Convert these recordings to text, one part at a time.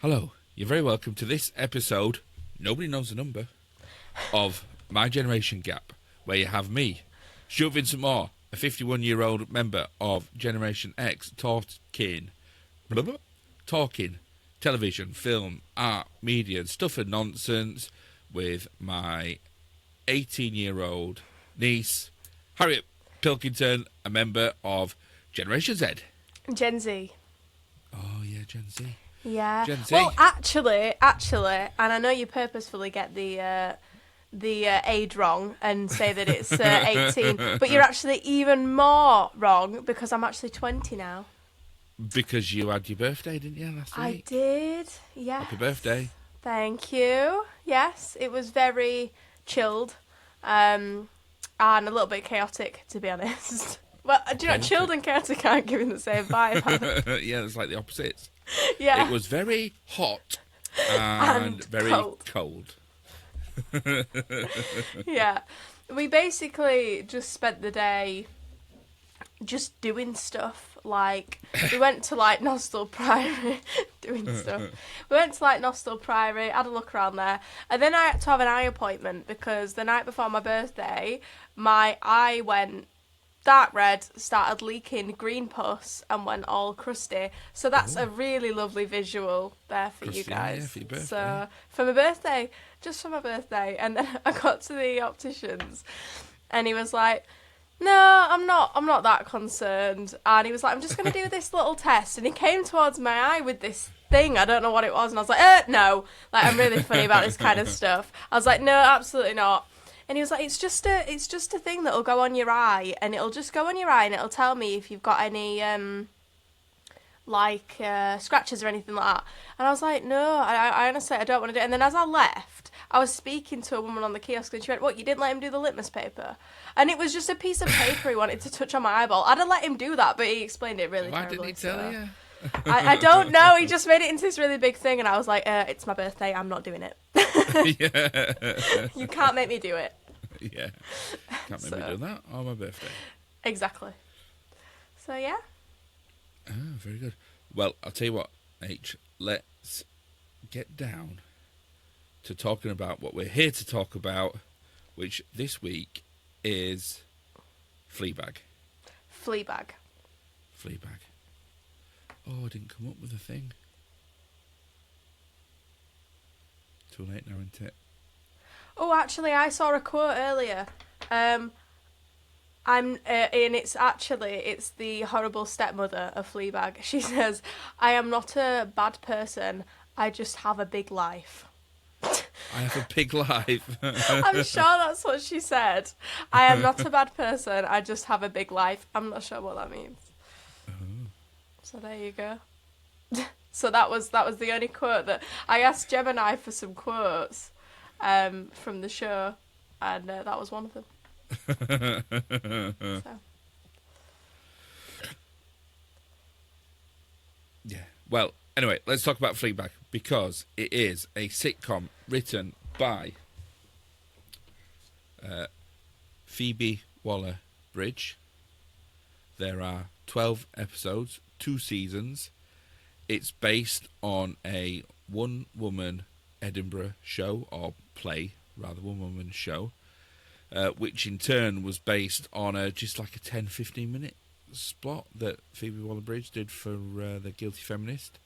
Hello, you're very welcome to this episode, nobody knows the number, of My Generation Gap, where you have me, Stuart Vincent Moore, a 51-year-old member of Generation X, talking television, film, art, media, stuff and nonsense, with my 18-year-old niece, Harriet Pilkington, a member of Generation Z. Gen Z. Oh, yeah, Gen Z. Yeah. Gen Z. Well, actually, and I know you purposefully get the age wrong and say that it's 18, but you're actually even more wrong because I'm actually 20 now. Because you had your birthday, didn't you, last week? I did, yes. Happy birthday. Thank you. Yes, it was very chilled and a little bit chaotic, to be honest. Well, do you know, chilled and chaotic aren't giving the same vibe. Yeah, it's like the opposites. Yeah. It was very hot and very cold. Yeah. We basically just spent the day just doing stuff. Like, we went to, like, Nostell Priory, doing stuff. We went to, like, Nostell Priory, had a look around there, and then I had to have an eye appointment because the night before my birthday, my eye went dark red, started leaking green pus, and went all crusty. So that's a really lovely visual there for crusty, you guys. Yeah, for your birthday. So, for my birthday, just for my birthday. And then I got to the opticians, and he was like, no, I'm not that concerned. And he was like, I'm just going to do this little test. And he came towards my eye with this thing. I don't know what it was. And I was like, no. Like, I'm really funny about this kind of stuff. I was like, no, absolutely not. And he was like, it's just a thing that'll go on your eye. And it'll just go on your eye and it'll tell me if you've got any, scratches or anything like that. And I was like, no, I honestly, I don't want to do it. And then as I left, I was speaking to a woman on the kiosk and she went, what, you didn't let him do the litmus paper? And it was just a piece of paper he wanted to touch on my eyeball. I'd have let him do that, but he explained it really terribly. Why didn't he tell you? I don't know. He just made it into this really big thing. And I was like, it's my birthday. I'm not doing it. Yeah. You can't make me do it. Yeah. Can't make me do that on my birthday. Exactly. So, yeah. Ah, very good. Well, I'll tell you what, H, let's get down to talking about what we're here to talk about, which this week is Fleabag. Fleabag. Oh, I didn't come up with a thing. Too late now, isn't it? Oh, actually, I saw a quote earlier. And it's the horrible stepmother of Fleabag. She says, I am not a bad person, I just have a big life. I have a big life. I'm sure that's what she said. I am not a bad person, I just have a big life. I'm not sure what that means. So there you go. So that was the only quote that I asked Gemini for some quotes from the show, and that was one of them. So. Yeah. Well, anyway, let's talk about Fleabag, because it is a sitcom written by Phoebe Waller-Bridge. There are 12 episodes, 2 seasons. It's based on a one-woman Edinburgh show, or play, rather, one-woman show, which in turn was based on just like a 10-15 minute spot that Phoebe Waller-Bridge did for The Guilty Feminist,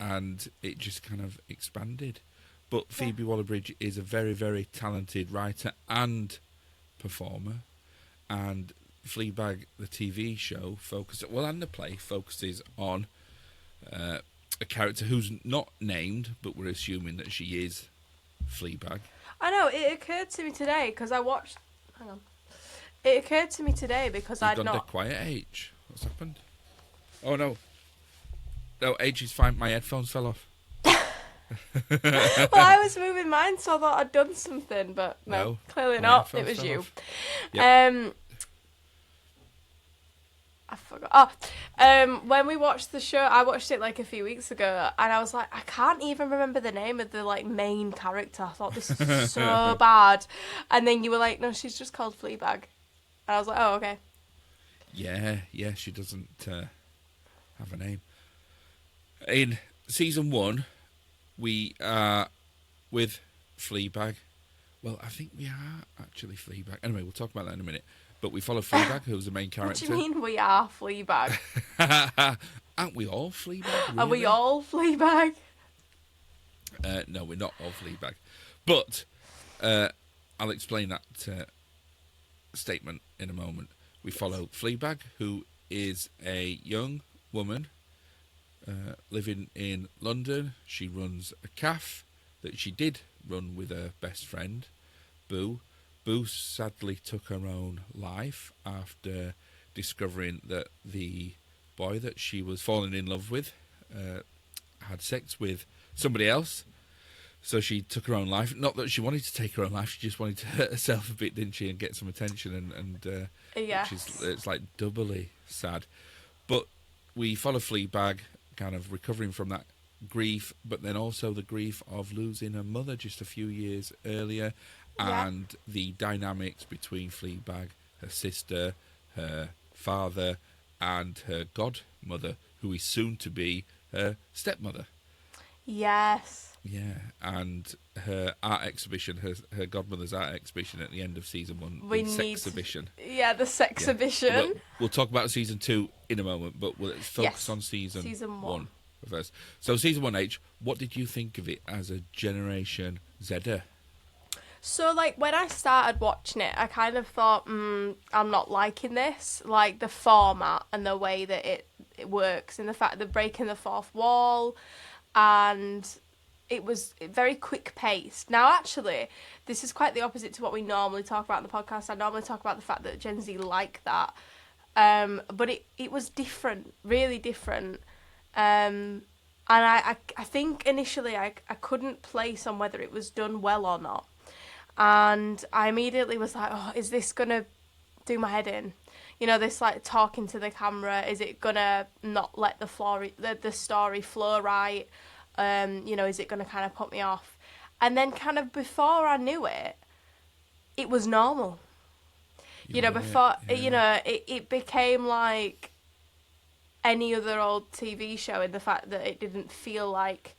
and it just kind of expanded. But Phoebe Waller-Bridge is a very, very talented writer and performer, and Fleabag, the TV show, and the play focuses on a character who's not named, but we're assuming that she is Fleabag. I know, it occurred to me today because I watched... Hang on. It occurred to me today because I'd not... You've gone quiet, H. What's happened? Oh, no. No, H is fine. My headphones fell off. Well, I was moving mine, so I thought I'd done something, but no clearly not. It was you. Yep. I forgot. When we watched the show, I watched it like a few weeks ago, and I was like, I can't even remember the name of the like main character. I thought, this is so bad. And then you were like, no, she's just called Fleabag. And I was like, oh, okay. Yeah, she doesn't have a name. In season 1, we are with Fleabag. Well, I think we are actually Fleabag. Anyway, we'll talk about that in a minute. But we follow Fleabag, who's the main What do character. you mean we are Fleabag? Aren't we all Fleabag, really? Are we all Fleabag? No, we're not all Fleabag. But I'll explain that statement in a moment. We follow Fleabag, who is a young woman living in London. She runs a cafe that she did run with her best friend, Boo. Boo sadly took her own life after discovering that the boy that she was falling in love with had sex with somebody else. So she took her own life. Not that she wanted to take her own life; she just wanted to hurt herself a bit, didn't she, and get some attention. And Yes. which is, it's like doubly sad. But we follow Fleabag, kind of recovering from that grief, but then also the grief of losing her mother just a few years earlier, Yeah. and the dynamics between Fleabag, her sister, her father, and her godmother, who is soon to be her stepmother. Yes. Yeah, and her art exhibition, her godmother's art exhibition at the end of season 1, We the need Sexhibition. Yeah, the Sexhibition. We'll talk about season 2 in a moment, but let's focus Yes, on season season 1 one. first. So season 1H, what did you think of it as a Generation Zer? So, like, when I started watching it, I kind of thought, I'm not liking this. Like, the format and the way that it works, and the fact that breaking the fourth wall, and it was very quick paced. Now, actually, this is quite the opposite to what we normally talk about in the podcast. I normally talk about the fact that Gen Z like that. But it was different, really different. And I think initially I couldn't place on whether it was done well or not. And I immediately was like, oh, is this going to do my head in? You know, this like talking to the camera, is it going to not let the story flow right? You know, is it going to kind of put me off? And then kind of before I knew it, it was normal. You know, before, you know, it became like any other old TV show in the fact that it didn't feel like...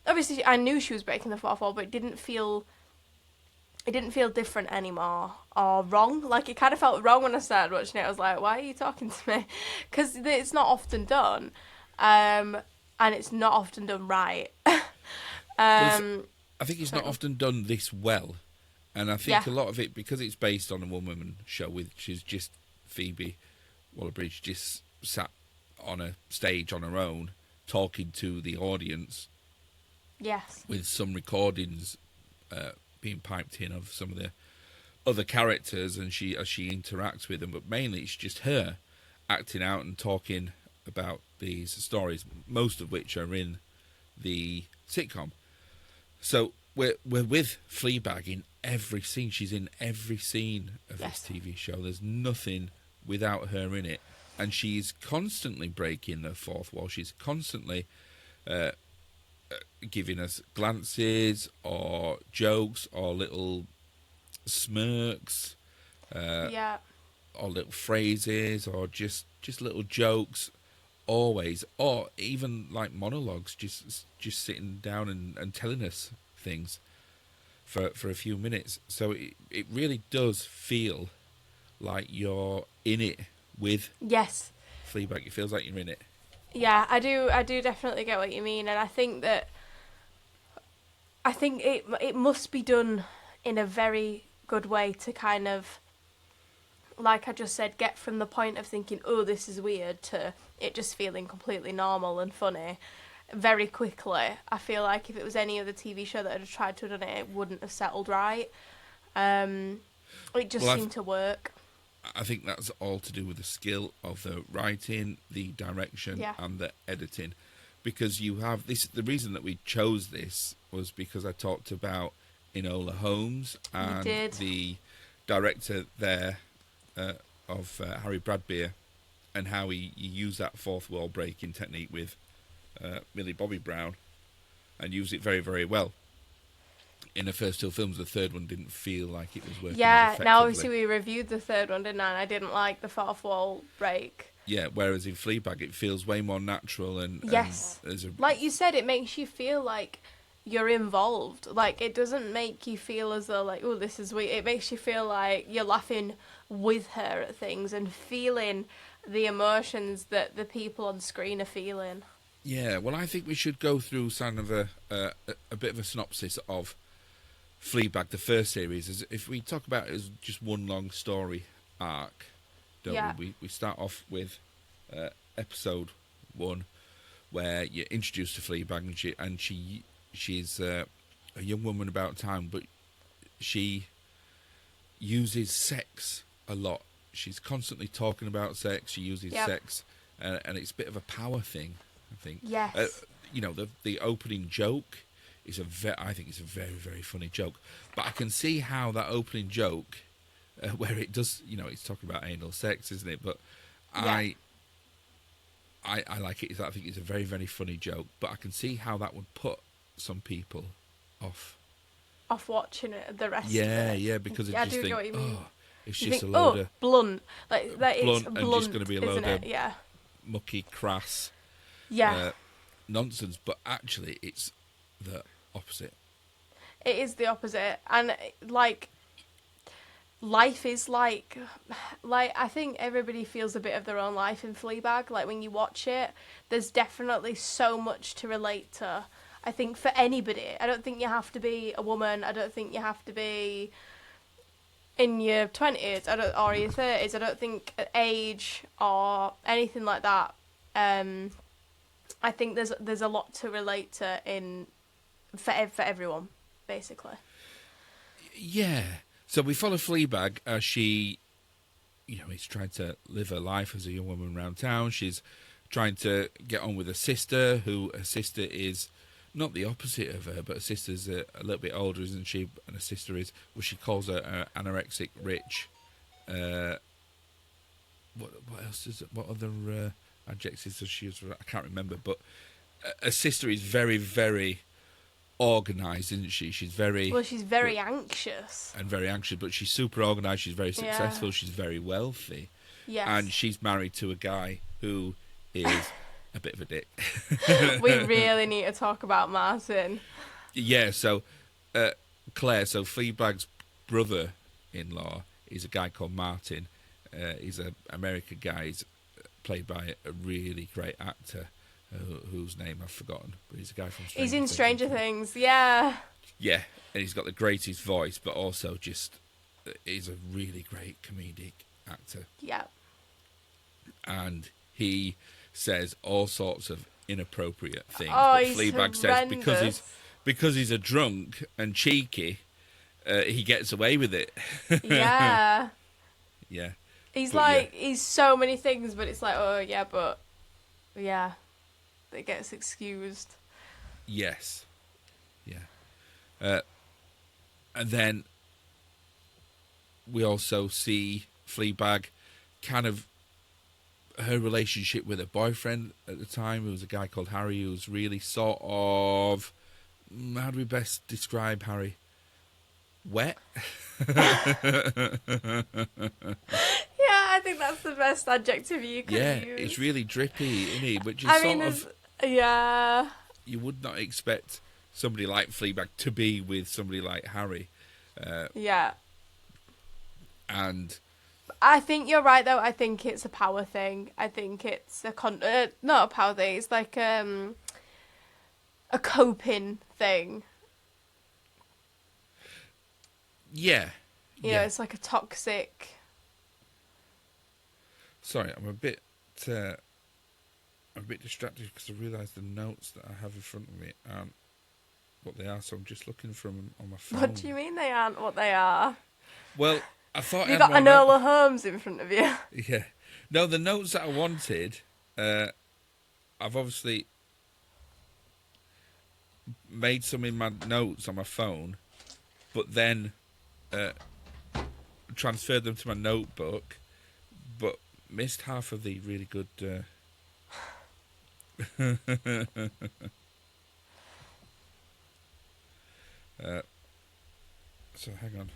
Obviously, I knew she was breaking the fourth wall, but it didn't feel different anymore or wrong. Like, it kind of felt wrong when I started watching it. I was like, why are you talking to me? Because it's not often done. And it's not often done right. I think it's not often done this well. And I think a lot of it, because it's based on a one-woman show, which is just Phoebe Waller-Bridge just sat on a stage on her own, talking to the audience. Yes. With some recordings being piped in of some of the other characters, and as she interacts with them, but mainly it's just her acting out and talking about these stories, most of which are in the sitcom. So we're with Fleabag in every scene. She's in every scene of this TV show. There's nothing without her in it, and she's constantly breaking the fourth wall. She's constantly giving us glances or jokes or little smirks, or little phrases, or just little jokes, always, or even like monologues, just sitting down and telling us things for a few minutes. So it really does feel like you're in it with Fleabag. It feels like you're in it. Yeah, I do definitely get what you mean, and I think it must be done in a very good way to kind of, like I just said, get from the point of thinking, oh, this is weird, to it just feeling completely normal and funny very quickly. I feel like if it was any other TV show that had tried to have done it, it wouldn't have settled right. It just seemed to work. I think that's all to do with the skill of the writing, the direction, and the editing. Because you have this, the reason that we chose this was because I talked about Enola Holmes and the director there of Harry Bradbeer, and how he used that fourth wall breaking technique with Millie Bobby Brown and used it very, very well. In the first two films, the third one didn't feel like it was working as effectively. Now obviously we reviewed the third one, didn't I? And I didn't like the fourth wall break. Yeah, whereas in Fleabag it feels way more natural Yes. and there's a Like you said, it makes you feel like you're involved. Like, it doesn't make you feel as though, like, oh, this is weird. It makes you feel like you're laughing with her at things and feeling the emotions that the people on screen are feeling. yeah. Well, I think we should go through kind of a bit of a synopsis of Fleabag, the first series. As if we talk about it as just one long story arc, don't Yeah. we start off with episode 1, where you're introduced to Fleabag, and she's a young woman about town, but she uses sex a lot. She's constantly talking about sex. She uses Yep. sex, and it's a bit of a power thing, I think. Yes. The opening joke is I think it's a very, very funny joke. But I can see how that opening joke, where it does, it's talking about anal sex, isn't it? But Yeah. I like it. I think it's a very, very funny joke. But I can see how that would put some people off. Off watching it, the rest of Yeah, it. yeah, because Yeah, I just do think, get what you mean. it's You just think, a load oh, of blunt. Like it's blunt and blunt, just going to be a load isn't it? of Yeah. mucky, crass Yeah. nonsense. But actually, it's the opposite. It is the opposite. And, like, life is like I think everybody feels a bit of their own life in Fleabag. Like, when you watch it, there's definitely so much to relate to. I think for anybody. I don't think you have to be a woman. I don't think you have to be in your 20s or your 30s. I don't think age or anything like that. I think there's a lot to relate to for everyone, basically. Yeah. So we follow Fleabag as she, is trying to live her life as a young woman around town. She's trying to get on with her sister, her sister is not the opposite of her, but her sister's a little bit older, isn't she? And her sister is, well, she calls her anorexic rich. What else is it? What other adjectives does she use? I can't remember. But her sister is very, very organised, isn't she? She's very Anxious. and very anxious, but she's super organised. She's very successful. She's very wealthy. Yes. And she's married to a guy who is a bit of a dick. We really need to talk about Martin. Yeah, so Claire, so Fleabag's brother-in-law is a guy called Martin. He's an American guy. He's played by a really great actor whose name I've forgotten. But he's a guy from Stranger Things. He's in Stranger Things, yeah. Yeah, and he's got the greatest voice, but also just he's a really great comedic actor. Yeah. And he says all sorts of inappropriate things. Oh, but he's Fleabag says horrendous. because he's a drunk and cheeky, he gets away with it. Yeah. Yeah. He's so many things, but it's like, oh, yeah, but, yeah, it gets excused. Yes. Yeah. And then we also see Fleabag kind of her relationship with her boyfriend at the time, who was a guy called Harry, who was really sort of, how do we best describe Harry? Wet? Yeah, I think that's the best adjective you could use. Yeah, it's really drippy, isn't he? Which is yeah. You would not expect somebody like Fleabag to be with somebody like Harry. Yeah. And I think you're right, though. I think it's a power thing. I think it's not a power thing. It's like a coping thing. yeah. Yeah, it's like a toxic. Sorry, I'm a bit distracted because I realise the notes that I have in front of me aren't what they are, so I'm just looking for them on my phone. What do you mean they aren't what they are? Well, I thought You got Enola Holmes in front of you. Yeah. No, the notes that I wanted, I've obviously made some in my notes on my phone, but then transferred them to my notebook, but missed half of the really good... so hang on.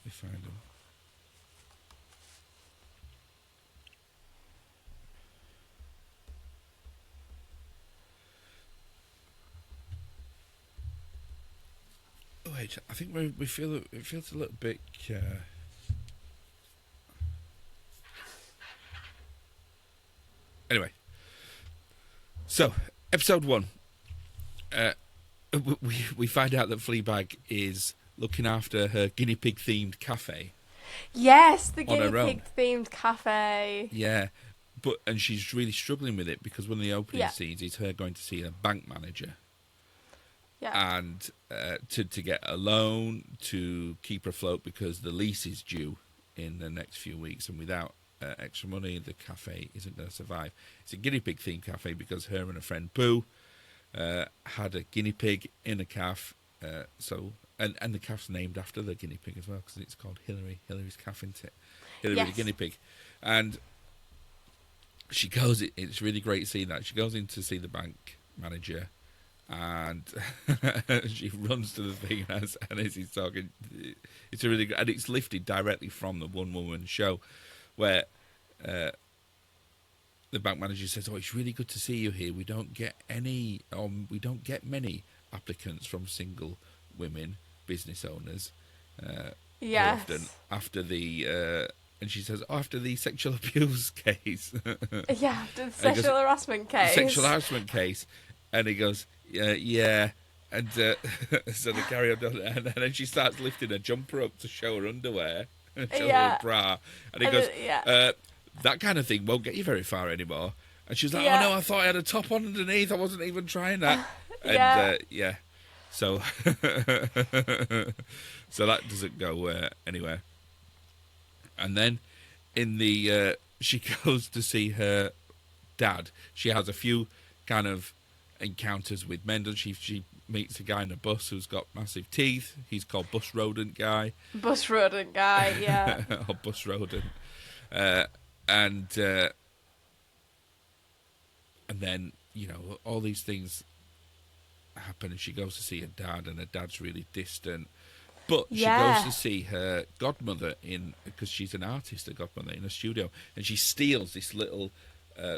me find them. Oh, wait, I think we feel it feels a little bit. Anyway, so episode 1. We find out that Fleabag is looking after her guinea pig themed cafe. Yes, the On guinea her own. pig themed cafe. Yeah, and she's really struggling with it because one of the opening scenes is her going to see a bank manager. Yeah. And to get a loan to keep her afloat because the lease is due in the next few weeks, and without extra money, the cafe isn't going to survive. It's a guinea pig themed cafe because her and her friend Boo had a guinea pig in a calf. And the calf's named after the guinea pig as well because it's called Hillary. Hillary's calf, isn't it? Hillary the guinea pig. And she goes. It's really great seeing that she goes in to see the bank manager. And she runs to the thing and as he's talking, it's a really good, and it's lifted directly from the One Woman Show, where the bank manager says, "Oh, it's really good to see you here. We don't get many applicants from single women business owners. Yes. Often after the." And she says, after the sexual abuse case. Yeah, the sexual harassment case. Sexual harassment case. And he goes, yeah. And so they carry on, and then she starts lifting her jumper up to show her underwear and show her bra. And he goes, that kind of thing won't get you very far anymore. And she's like, oh no, I thought I had a top on underneath. I wasn't even trying that. And so so that doesn't go anywhere. And then she goes to see her dad. She has a few kind of encounters with men. She meets a guy in a bus who's got massive teeth. He's called Bus Rodent Guy. Bus Rodent Guy, yeah. Or Bus Rodent. And then, all these things happen, and she goes to see her dad, and her dad's really distant. But she goes to see her godmother because she's an artist, her godmother, in a studio, and she steals this little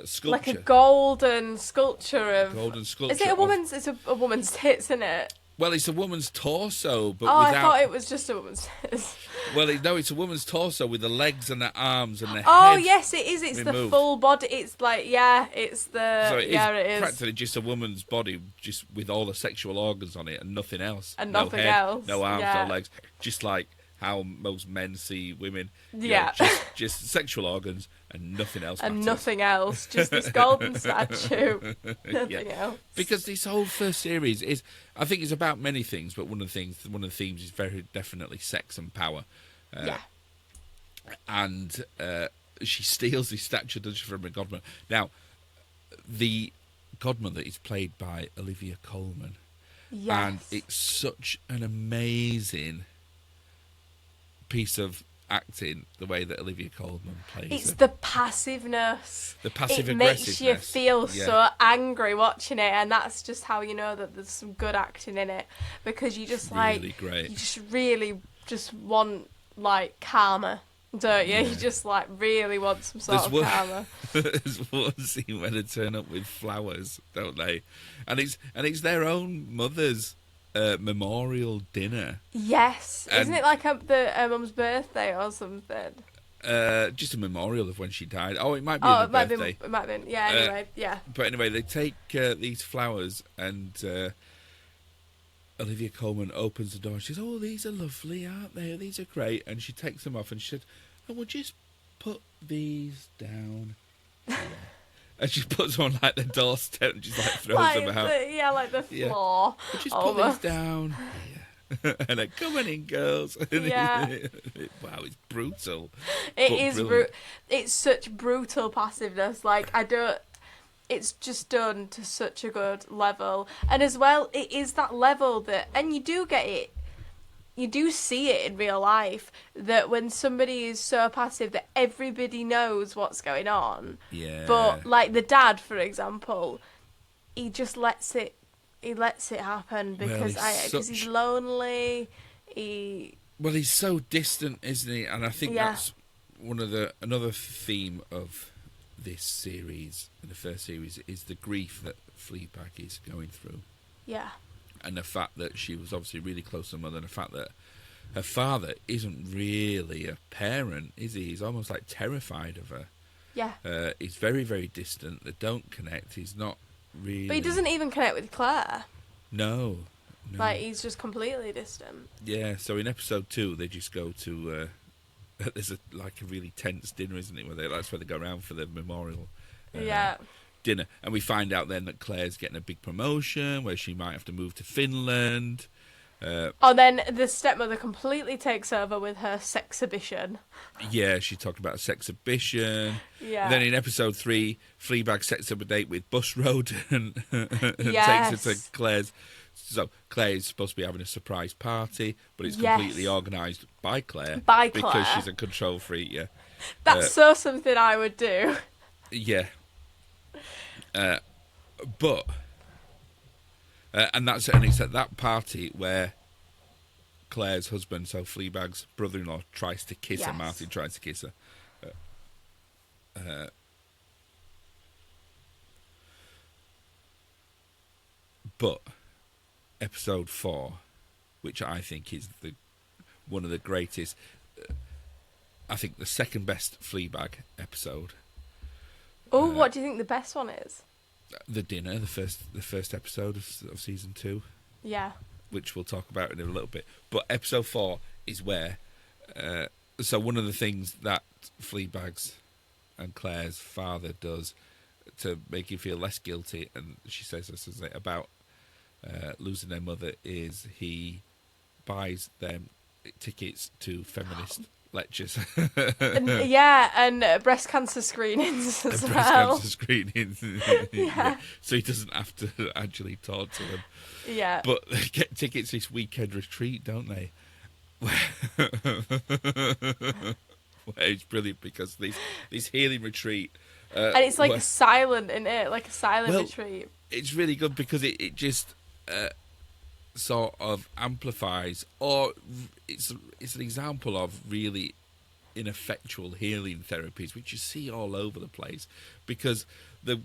sculpture. Like a golden sculpture of... Golden sculpture. Is it a woman's... It's a woman's tits, isn't it? Well, it's a woman's torso, but without... I thought it was just a woman's tits. Well, it's a woman's torso with the legs and the arms and the head. Oh, yes, it is. It's removed. The full body. It's like, it's the... So it is practically just a woman's body, just with all the sexual organs on it and nothing else. And no nothing head, else. No arms, no legs. Just like how most men see women. Yeah. Just sexual organs and nothing else. And matters. nothing else. Just this golden statue. Nothing else. Because this whole first series is, I think, it's about many things, but one of the themes is very definitely sex and power. And she steals this statue, doesn't she, from her godmother. Now, the godmother is played by Olivia Colman. Yes. And it's such an amazing piece of acting, the way that Olivia Colman plays it's her. the passiveness. The passive It aggressiveness. makes you feel so angry watching it, and that's just how you know that there's some good acting in it, because you just really great. You just really just want karma, don't you? Yeah. You just really want some sort of karma. There's one scene where they turn up with flowers, don't they? And it's their own mother's memorial dinner. Yes, isn't it like the mum's birthday or something? Just a memorial of when she died. Oh, it might be her birthday. It might have been. Yeah. Anyway, yeah. But anyway, they take these flowers, and Olivia Colman opens the door. And she says, "Oh, these are lovely, aren't they? These are great." And she takes them off, and she said, "Oh, we'll just put these down." And she puts them on the doorstep and just throws them out. Like the floor. We'll just put these down. Yeah. And they're coming in, girls. Yeah. Wow, it's brutal. It is. It's such brutal passiveness. It's just done to such a good level, and as well, it is that level that, and you do get it. You do see it in real life, that when somebody is so passive that everybody knows what's going on. Yeah. But like the dad, for example, he just lets it happen because he's lonely. Well, he's so distant, isn't he? And I think Yeah. that's another theme of this series, in the first series, is the grief that Fleabag is going through. Yeah. And the fact that she was obviously really close to her mother, and the fact that her father isn't really a parent, is he? He's almost like terrified of her. Yeah. He's very, very distant. They don't connect. He's not really... But he doesn't even connect with Claire. No. Like, he's just completely distant. Yeah, so in episode 2, they just go to... there's a really tense dinner, isn't it? That's where they go around for the memorial dinner. And we find out then that Claire's getting a big promotion, where she might have to move to Finland. Then the stepmother completely takes over with her sexhibition. Yeah, she talked about a sexhibition. Yeah. Then in episode 3, Fleabag sets up a date with Bus Road and takes her to Claire's. So Claire is supposed to be having a surprise party, but it's completely organised by Claire. Because she's a control freak, yeah. That's so something I would do. Yeah. But... and it's at that party where Claire's husband, so Fleabag's brother-in-law, tries to kiss her. Martin tries to kiss her. But episode 4, which I think is one of the greatest, I think the second best Fleabag episode. Oh, what do you think the best one is? The dinner, the first episode of season 2. Yeah. Which we'll talk about in a little bit. But episode 4 is where... so one of the things that Fleabag's and Claire's father does to make you feel less guilty, and she says this about losing their mother, is he buys them tickets to feminist lectures. and breast cancer screenings as well. Breast cancer screenings. Yeah. So he doesn't have to actually talk to them. Yeah. But they get tickets this weekend retreat, don't they? Where it's brilliant because this healing retreat. And it's like silent, isn't it? Like a silent retreat. It's really good because it just sort of amplifies, or it's an example of really ineffectual healing therapies, which you see all over the place, because the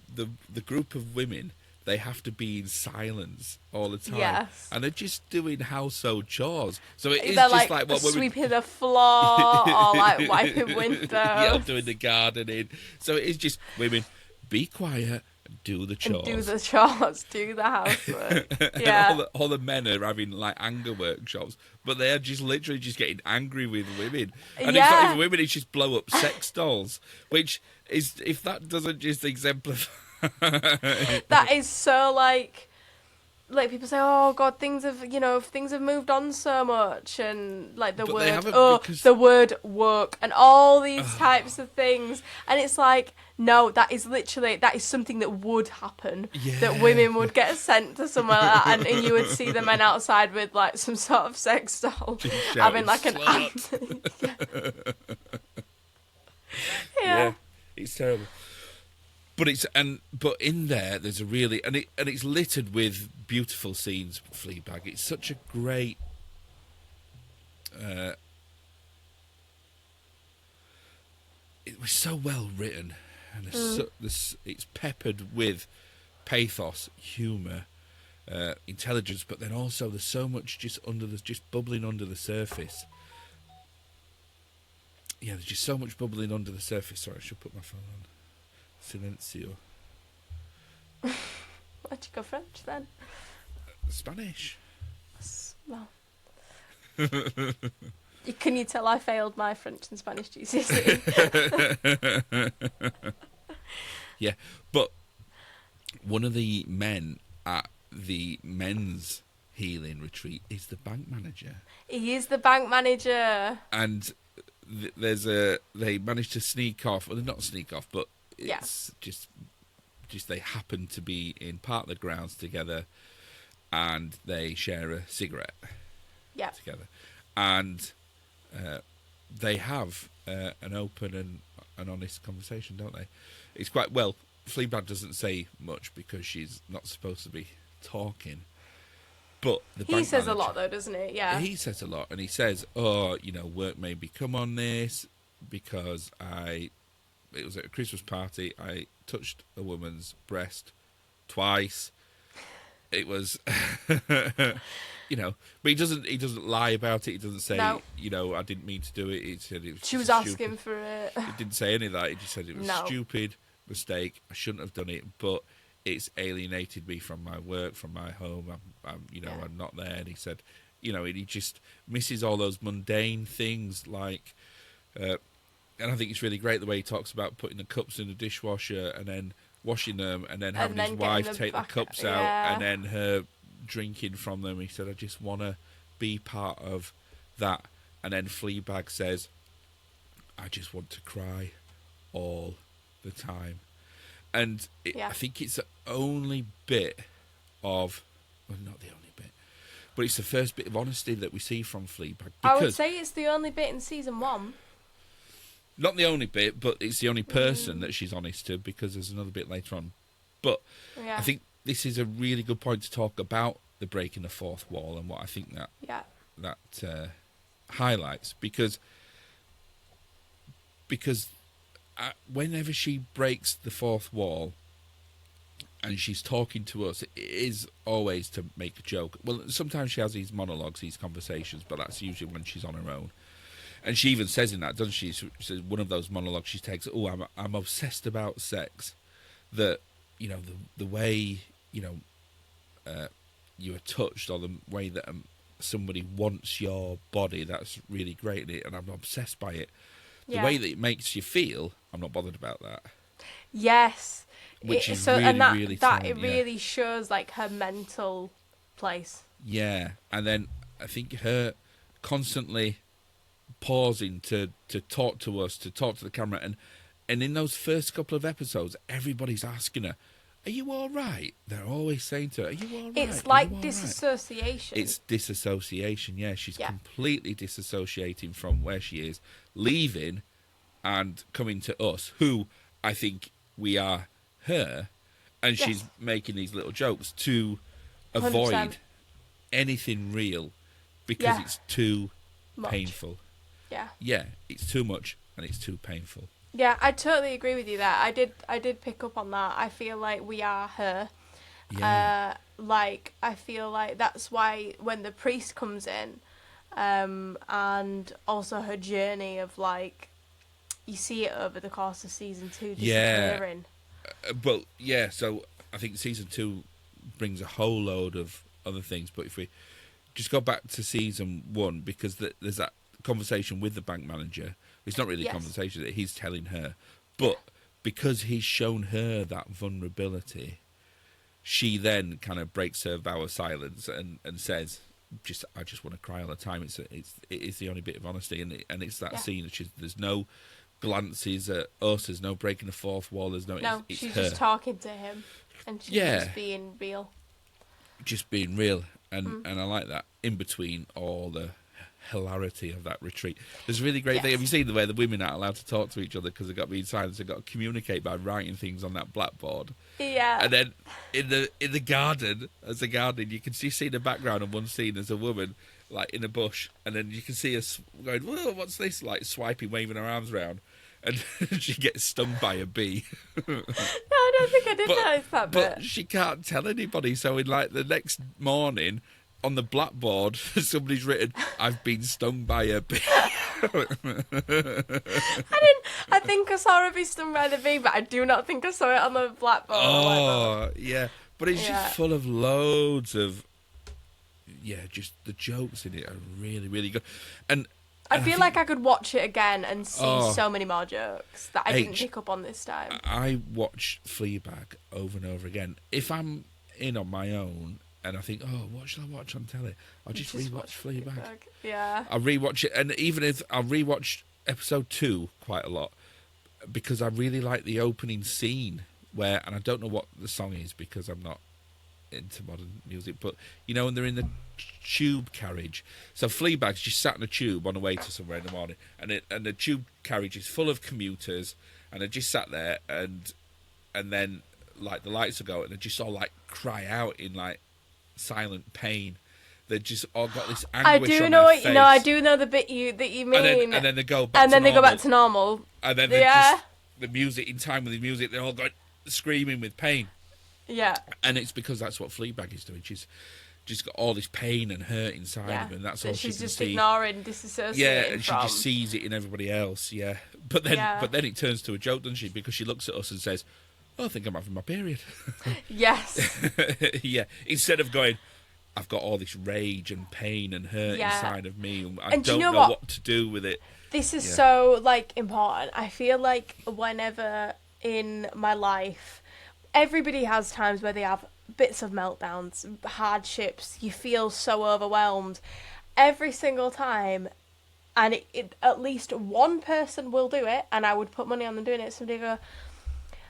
group of women, they have to be in silence all the time, and they're just doing household chores. So it is they're just like what sweeping the floor or like wiping windows. Yeah, doing the gardening. So it is just women, be quiet. Do the chores. And do the chores. Do the housework. Yeah. all the men are having like anger workshops, but they are just literally just getting angry with women. And it's not even women; it's just blow up sex dolls. Which is, if that doesn't just exemplify, that is so like people say, oh God, things have moved on so much, and like the word woke and all these types of things, and it's like, no, that is something that would happen. Yeah. That women would get sent to somewhere like that, and you would see the men outside with like some sort of sex doll having like an yeah, it's terrible. But in there's a really and it's littered with beautiful scenes. Fleabag. It's such a great. It was so well written, and it's peppered with pathos, humour, intelligence, but then also there's so much just bubbling under the surface. Yeah, there's just so much bubbling under the surface. Sorry, I should put my phone on silencio. Why'd you go French then? Spanish. Well. Can you tell I failed my French and Spanish GCSE? Yeah, but one of the men at the men's healing retreat is the bank manager. He is the bank manager. And they managed to sneak off. Well, not sneak off, but it's just they happen to be in part of the grounds together, and they share a cigarette together, and they have an open and honest conversation, don't they? It's quite Fleabag doesn't say much because she's not supposed to be talking, But the He bank says manager, a lot, though, doesn't he? Yeah. he says a lot, and he says, "Oh, work made me come on this because it was at a Christmas party. I touched a woman's breast twice. It was, but he doesn't lie about it. He doesn't say, No. I didn't mean to do it. He said it was She was just asking stupid. for it. He didn't say any of that. He just said it was No. a stupid mistake. I shouldn't have done it, but it's alienated me from my work, from my home. I'm not there." And he said, he just misses all those mundane things like, and I think it's really great the way he talks about putting the cups in the dishwasher and then washing them and then having his wife take the cups out and then her drinking from them. He said, "I just want to be part of that." And then Fleabag says, "I just want to cry all the time." And I think it's the only bit of, well, not the only bit, but it's the first bit of honesty that we see from Fleabag. I would say it's the only bit in season 1. Not the only bit, but it's the only person that she's honest to, because there's another bit later on. But I think this is a really good point to talk about the breaking the fourth wall and what I think that highlights, because whenever she breaks the fourth wall and she's talking to us, it is always to make a joke. Well, sometimes she has these monologues, these conversations, but that's usually when she's on her own. And she even says in that, doesn't she? She says one of those monologues she takes, "Oh, I'm obsessed about sex. That, the way, you are touched, or the way that somebody wants your body, that's really great, and I'm obsessed by it. The way that it makes you feel, I'm not bothered about that." Yes. Which is really telling, it really shows like her mental place. Yeah, and then I think her constantly pausing to talk to us, to talk to the camera, and in those first couple of episodes, everybody's asking her, "Are you all right?" They're always saying to her, "Are you all right?" It's like disassociation. It's disassociation, yeah. She's completely disassociating from where she is, leaving and coming to us, who I think we are her, and she's making these little jokes to avoid 100%. anything real because it's too painful. Yeah, it's too much and it's too painful. Yeah, I totally agree with you there. I did pick up on that. I feel like we are her. Yeah. I feel like that's why when the priest comes in, and also her journey of like, you see it over the course of season 2 disappearing. But yeah, so I think season 2 brings a whole load of other things. But if we just go back to season 1, because there's that conversation with the bank manager. It's not really a conversation that he's telling her, but because he's shown her that vulnerability, she then kind of breaks her vow of silence and says, "I just want to cry all the time." It is the only bit of honesty, and it's that scene. There's no glances at us. There's no breaking the fourth wall. There's no. It's she's her. Just talking to him, and she's just being real. Just being real, and I like that. In between all the hilarity of that retreat, there's a really great thing. Have you seen the way the women aren't allowed to talk to each other because they've got to be in silence? They've got to communicate by writing things on that blackboard. Yeah. And then in the garden, as a garden, you can see in the background of one scene there's a woman like in a bush, and then you can see her going, "Whoa, what's this?" Like swiping, waving her arms around, and she gets stung by a bee. No, I don't think I did notice that bit. But she can't tell anybody. So in like the next morning, on the blackboard, somebody's written, "I've been stung by a bee." I think I saw her be stung by the bee, but I do not think I saw it on the blackboard. Oh, yeah. But it's just full of loads of, just the jokes in it are really, really good. And I feel like I could watch it again and see so many more jokes that I didn't pick up on this time. I watch Fleabag over and over again. If I'm in on my own, and I think, what should I watch on telly? I'll just rewatch Fleabag. Yeah. I'll rewatch it, and even if I'll rewatch episode 2 quite a lot, because I really like the opening scene where, and I don't know what the song is because I'm not into modern music, but when they're in the tube carriage. So Fleabag's just sat in a tube on the way to somewhere in the morning, and the tube carriage is full of commuters, and they just sat there, and then like the lights will go, and they just all like cry out in like silent pain, They've just all got this I anguish do on know their what face. you know. I do know the bit that you mean. And then they go back and to then they normal. go back to normal. And then they just, the music, in time with the music, they're all going screaming with pain. Yeah. And it's because that's what Fleabag is doing. She's just got all this pain and hurt inside of her, and that's all she can see. She's just ignoring, disassociating. Yeah, and she just sees it in everybody else. Yeah, but then it turns to a joke, doesn't she? Because she looks at us and says, "Oh, I think I'm having my period." Yes. Yeah. Instead of going, I've got all this rage and pain and hurt inside of me, and I don't know what to do with it. This is so, like, important. I feel like whenever in my life, everybody has times where they have bits of meltdowns, hardships, you feel so overwhelmed. Every single time, and at least one person will do it, and I would put money on them doing it, somebody go,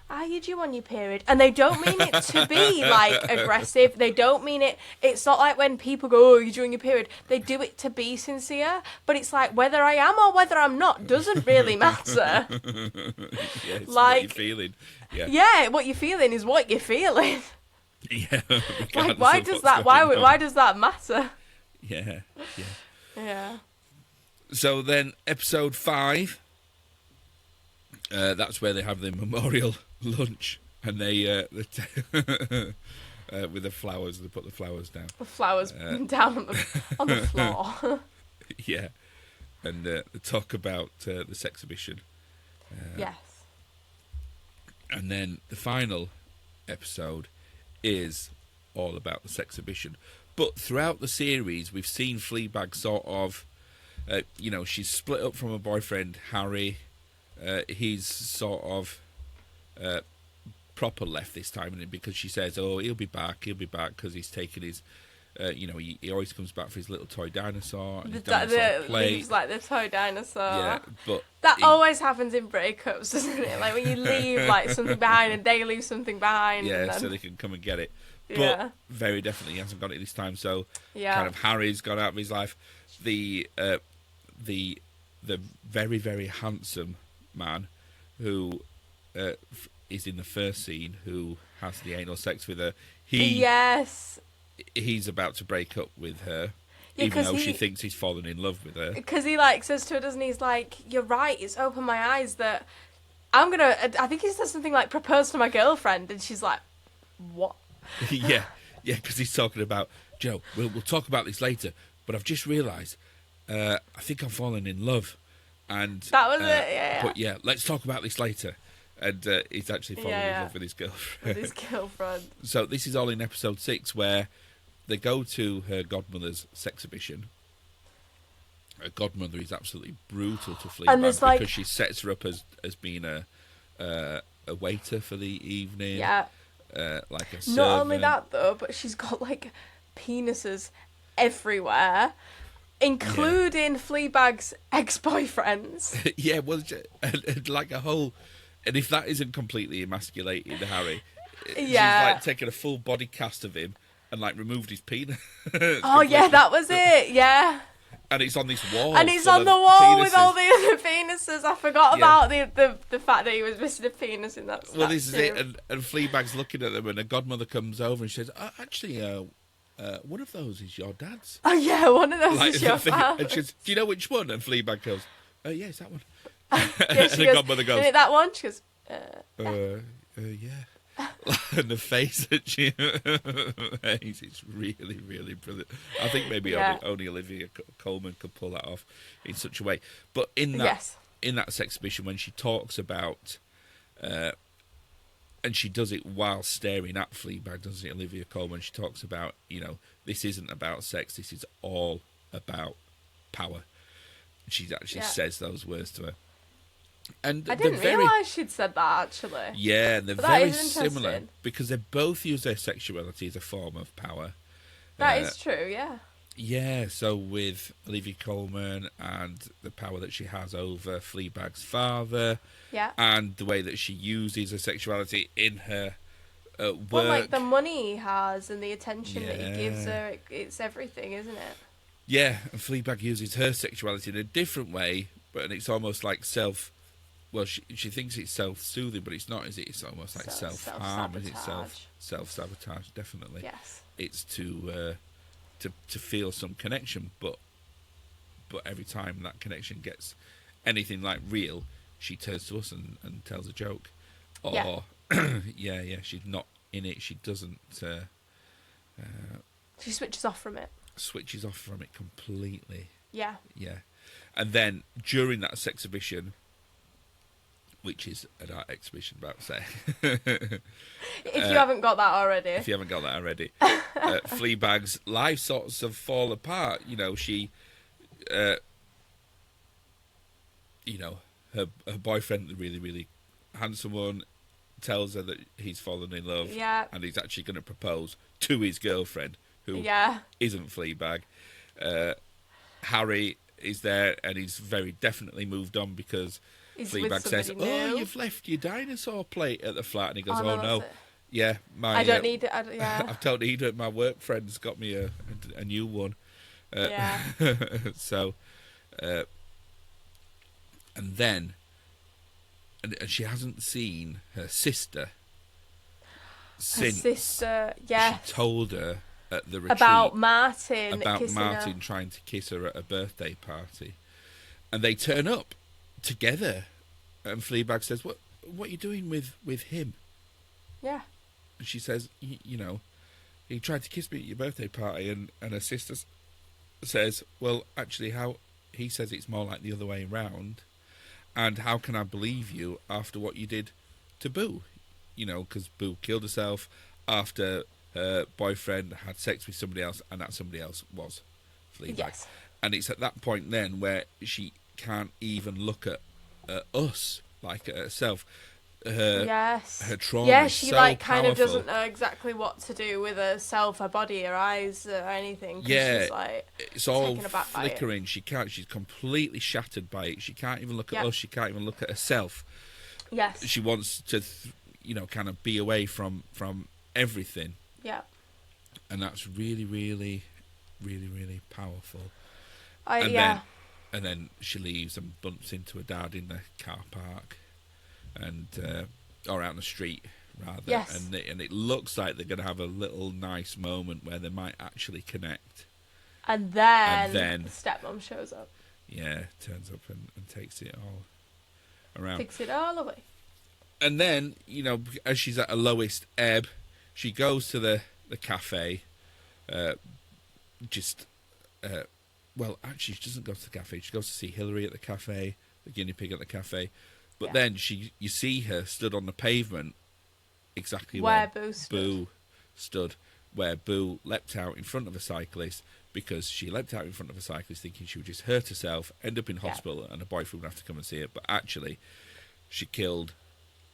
are you due on your period? And they don't mean it to be, like, aggressive. They don't mean it. It's not like when people go, oh, you're due on your period. They do it to be sincere. But it's like, whether I am or whether I'm not doesn't really matter. Yeah, it's like, what you're feeling. Yeah, what you're feeling is what you're feeling. Yeah. Like, why does that matter? Yeah. Yeah. So then, episode 5, that's where they have their memorial lunch, and they with the flowers, they put the flowers down. The flowers down on the floor. Yeah, and they talk about the sexhibition. Yes. And then the final episode is all about the sexhibition. But throughout the series, we've seen Fleabag sort of, she's split up from her boyfriend, Harry. He's sort of proper left this time, because she says, oh, he'll be back, because he's taken his, he always comes back for his little toy dinosaur. And leaves like the toy dinosaur. Yeah, but that always happens in breakups, doesn't it? Like when you leave like something behind and they leave something behind. Yeah, and then... so they can come and get it. But yeah. very definitely he hasn't got it this time. So yeah. kind of Harry's gone out of his life. The very, very handsome man who is in the first scene, who has the anal sex with her. He's about to break up with her, even though she thinks he's fallen in love with her. Because he says to her, doesn't he? He's like, "You're right. It's opened my eyes that I think he says something like propose to my girlfriend," and she's like, "What?" yeah, because he's talking about Joe. We'll talk about this later, but I've just realised I think I'm falling in love. And that was it, yeah. But yeah, let's talk about this later. And he's actually falling in love with his girlfriend. So this is all in episode 6, where they go to her godmother's sexhibition. Her godmother is absolutely brutal to Fleabag because she sets her up as being a waiter for the evening. Yeah. Like a servant. Not only that though, but she's got like penises everywhere. Including Fleabag's ex-boyfriends. Yeah, well, and like a whole... And if that isn't completely emasculating Harry, she's like taken a full body cast of him and like removed his penis. Oh, yeah, that was it, yeah. And it's on this wall. And it's on the wall with all the other penises. I forgot about the fact that he was missing a penis in that statue. Well, this is it. And Fleabag's looking at them, and a godmother comes over and she says, actually, one of those is your dad's. Oh, yeah, one of those is your dad's. And she says, do you know which one? And Fleabag goes, yeah, it's that one. Yeah, and the godmother goes, is it that one? She goes, yeah. And the face that she makes, it's really, really brilliant. I think maybe only Olivia Colman could pull that off in such a way. But in that exhibition, when she talks about, and she does it while staring at Fleabag, doesn't it, Olivia Colman? She talks about, this isn't about sex, this is all about power. She actually says those words to her. And I didn't realise she'd said that, actually. Yeah, they're very similar because they both use their sexuality as a form of power. That is true, yeah. Yeah, so with Olivia Colman and the power that she has over Fleabag's father, and the way that she uses her sexuality in her work. Well, like the money he has and the attention that he gives her, it's everything, isn't it? Yeah, and Fleabag uses her sexuality in a different way, but it's almost like well, she thinks it's self-soothing, but it's not, is it? It's almost like self-harm, is it? Self-sabotage, definitely. Yes. It's to to feel some connection, but every time that connection gets anything like real, she turns to us and tells a joke, or she's not in it. She doesn't. She switches off from it. Switches off from it completely. Yeah. Yeah, and then during that sexhibition, which is an art exhibition, about sex. If you haven't got that already. Fleabag's life sorts of fall apart. She, her boyfriend, the really, really handsome one, tells her that he's fallen in love. Yeah. And he's actually going to propose to his girlfriend, who isn't Fleabag. Harry is there, and he's very definitely moved on because Fleabag says, new. "Oh, you've left your dinosaur plate at the flat," and he goes, "Oh no, yeah, I don't need it. I don't need it. My work friend's got me a new one." So, and then, and she hasn't seen her sister since. She told her at the retreat about Martin trying to kiss her at a birthday party, and they turn up together, and Fleabag says, "What are you doing with him?" Yeah. And she says, "He tried to kiss me at your birthday party," and her sister says, "Well, actually, how he says it's more like the other way around, and how can I believe you after what you did to Boo? Because Boo killed herself after her boyfriend had sex with somebody else, and that somebody else was Fleabag." Yes. And it's at that point then where she can't even look at us, like at herself. Her trauma. Yeah, is she so kind powerful. of doesn't know exactly what to do with herself, her body, her eyes, or anything. Yeah, she's like, it's all taken aback by it. flickering. She's completely shattered by it. She can't even look at us. She can't even look at herself. Yes. She wants to, kind of be away from everything. Yeah. And that's really, really, really, really powerful. And then she leaves and bumps into her dad in the car park, and or out on the street rather. Yes. And it looks like they're going to have a little nice moment where they might actually connect. And then the stepmom shows up. Yeah, turns up and takes it all around. Takes it all away. And then, as she's at her lowest ebb, she goes to the cafe. Well, actually, she doesn't go to the cafe. She goes to see Hillary at the cafe, the guinea pig at the cafe. But then you see her stood on the pavement, exactly where Boo stood, where Boo leapt out in front of a cyclist, because she leapt out in front of a cyclist thinking she would just hurt herself, end up in hospital, and her boyfriend would have to come and see her. But actually, she killed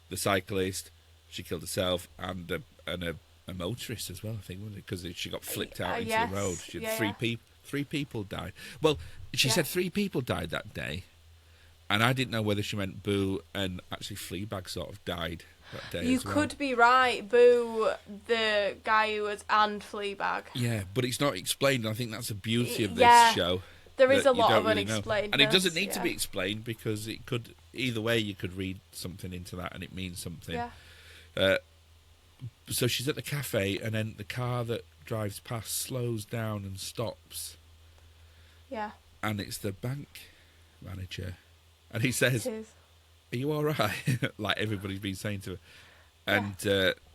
the cyclist, she killed herself, and a motorist as well, I think, wasn't it? Because she got flicked out into the road. She had three people died. Well, she said 3 people died that day, and I didn't know whether she meant Boo and actually Fleabag sort of died that day. You could be right. Boo, the guy who was, and Fleabag. Yeah, but it's not explained. I think that's the beauty of this show. There is a lot of unexplained. And it doesn't need to be explained, because it could, either way, you could read something into that and it means something. Yeah. So she's at the cafe, and then the car that drives past slows down and stops. Yeah. And it's the bank manager. And he says, "Are you all right?" Like everybody's been saying to her. And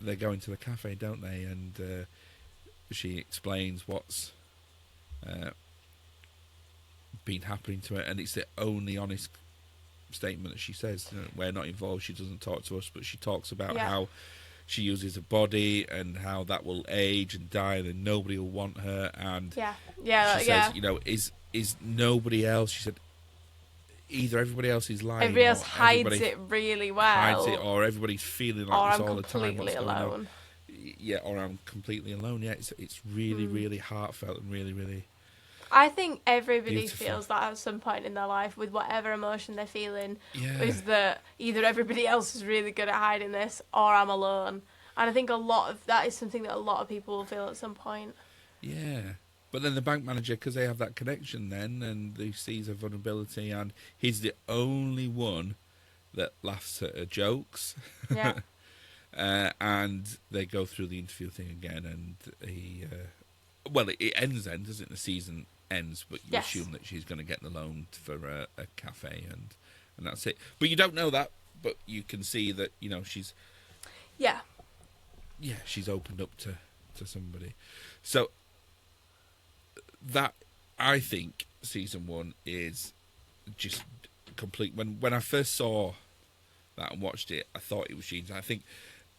they go into the cafe, don't they? And she explains what's been happening to her. And it's the only honest statement that she says. We're not involved. She doesn't talk to us, but she talks about how she uses her body and how that will age and die, and then nobody will want her. And she says, is nobody else? She said, either everybody else is lying, everybody else hides it really well, or everybody's feeling like this all the time. Completely alone. Yeah, or I'm completely alone. Yeah, it's really, really heartfelt and really, really. I think everybody beautiful. feels that at some point in their life, with whatever emotion they're feeling, is that either everybody else is really good at hiding this, or I'm alone. And I think a lot of that is something that a lot of people will feel at some point. Yeah. But then the bank manager, because they have that connection then, and he sees her vulnerability, and he's the only one that laughs at her jokes. Yeah. And they go through the interview thing again, and he Well, it ends then, doesn't it? The season ends, but you Yes. assume that she's going to get the loan for a cafe, and that's it. But you don't know that. But you can see that she's she's opened up to somebody. So that, I think, season 1 is just complete. When I first saw that and watched it, I thought it was genius. I think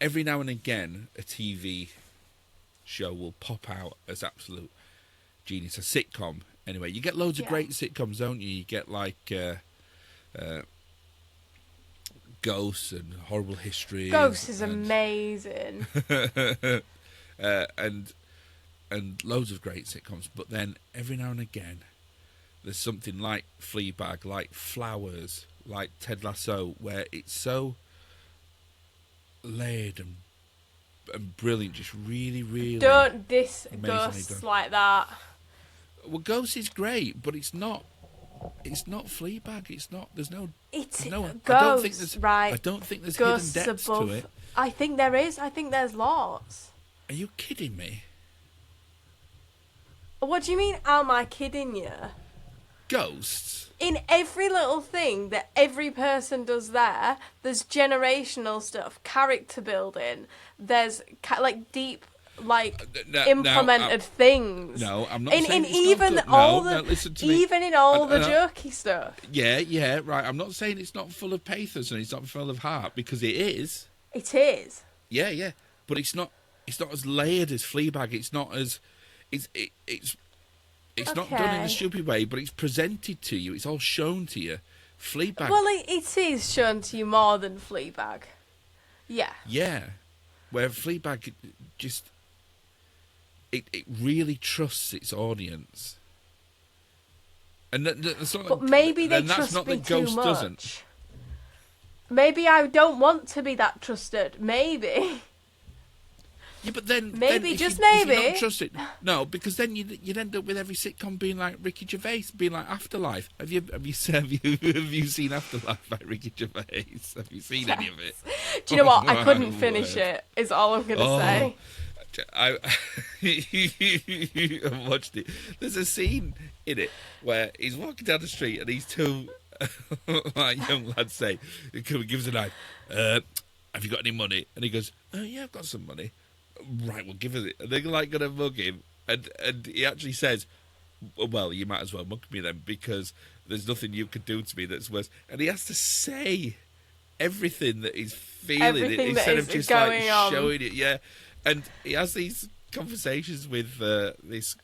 every now and again a TV show will pop out as absolute genius. A sitcom, anyway. You get loads of great sitcoms, don't you? You get like Ghosts and Horrible History. Ghosts is amazing. And loads of great sitcoms. But then every now and again there's something like Fleabag, like Flowers, like Ted Lasso, where it's so layered and brilliant, just really, really. Don't diss amazingly Ghosts done. like that. Well, Ghosts is great, but it's not. It's not Fleabag. It's not. There's no. It's no. Ghosts, I don't think there's. right? I don't think there's Ghosts hidden depths above. to it. I think there is. I think there's lots. Are you kidding me? What do you mean? Am I kidding you? Ghosts. In every little thing that every person does there's generational stuff, character building. There's deep, implemented things. No, I'm not in saying it's even not good. all No, the listen to me. even in all the jokey stuff. Yeah, right. I'm not saying it's not full of pathos and it's not full of heart, because it is. It is. Yeah, but it's not. It's not as layered as Fleabag. It's not as. It's not done in a stupid way, but it's presented to you. It's all shown to you. Fleabag. Well, it is shown to you more than Fleabag. Yeah. Yeah, where Fleabag just. It really trusts its audience. And that's not. But maybe they that's trust not me that too Ghost much. doesn't. Maybe I don't want to be that trusted. Maybe. Yeah, but then Maybe, if just you, if you maybe. don't trust it, no, because then you'd end up with every sitcom being like Ricky Gervais, being like Afterlife. Have you seen Afterlife by Ricky Gervais? Have you seen any of it? Do you know what? I Oh, couldn't my finish word. it. Is all I'm gonna say. I watched it. There's a scene in it where he's walking down the street and these two young lads say, he gives a knife. Have you got any money? And he goes, yeah, I've got some money. Right, well, give us it. And they're like going to mug him, and he actually says, well, you might as well mug me then, because there's nothing you could do to me that's worse. And he has to say everything that he's feeling Everything instead that of is just going on. showing it. Yeah, and he has these conversations with this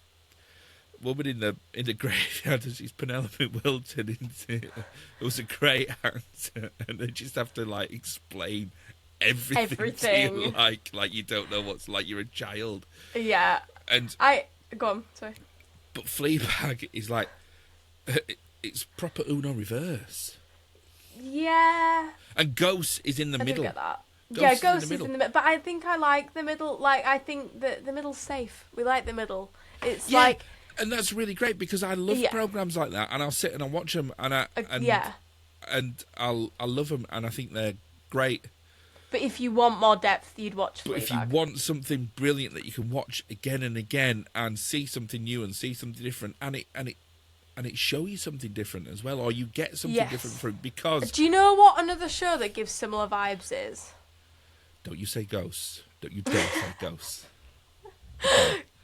woman in the graveyard. She's Penelope Wilton. It was a great actor, and they just have to explain everything. To you, like you don't know what's like. You're a child. Yeah. And go on. Sorry. But Fleabag is like, it's proper Uno reverse. Yeah. And Ghost is in the I middle. do get that. Ghost Ghost is in the middle. But I think I like the middle. I think that the middle's safe. We like the middle. It's and that's really great, because I love programs like that, and I'll sit and I'll watch them, and I'll love them, and I think they're great. But if you want more depth, you'd watch Fleabag. But if you want something brilliant that you can watch again and again and see something new and see something different, and it show you something different as well, or you get something different from it, because. Do you know what another show that gives similar vibes is? Don't you say Ghosts? Don't you dare say Ghosts?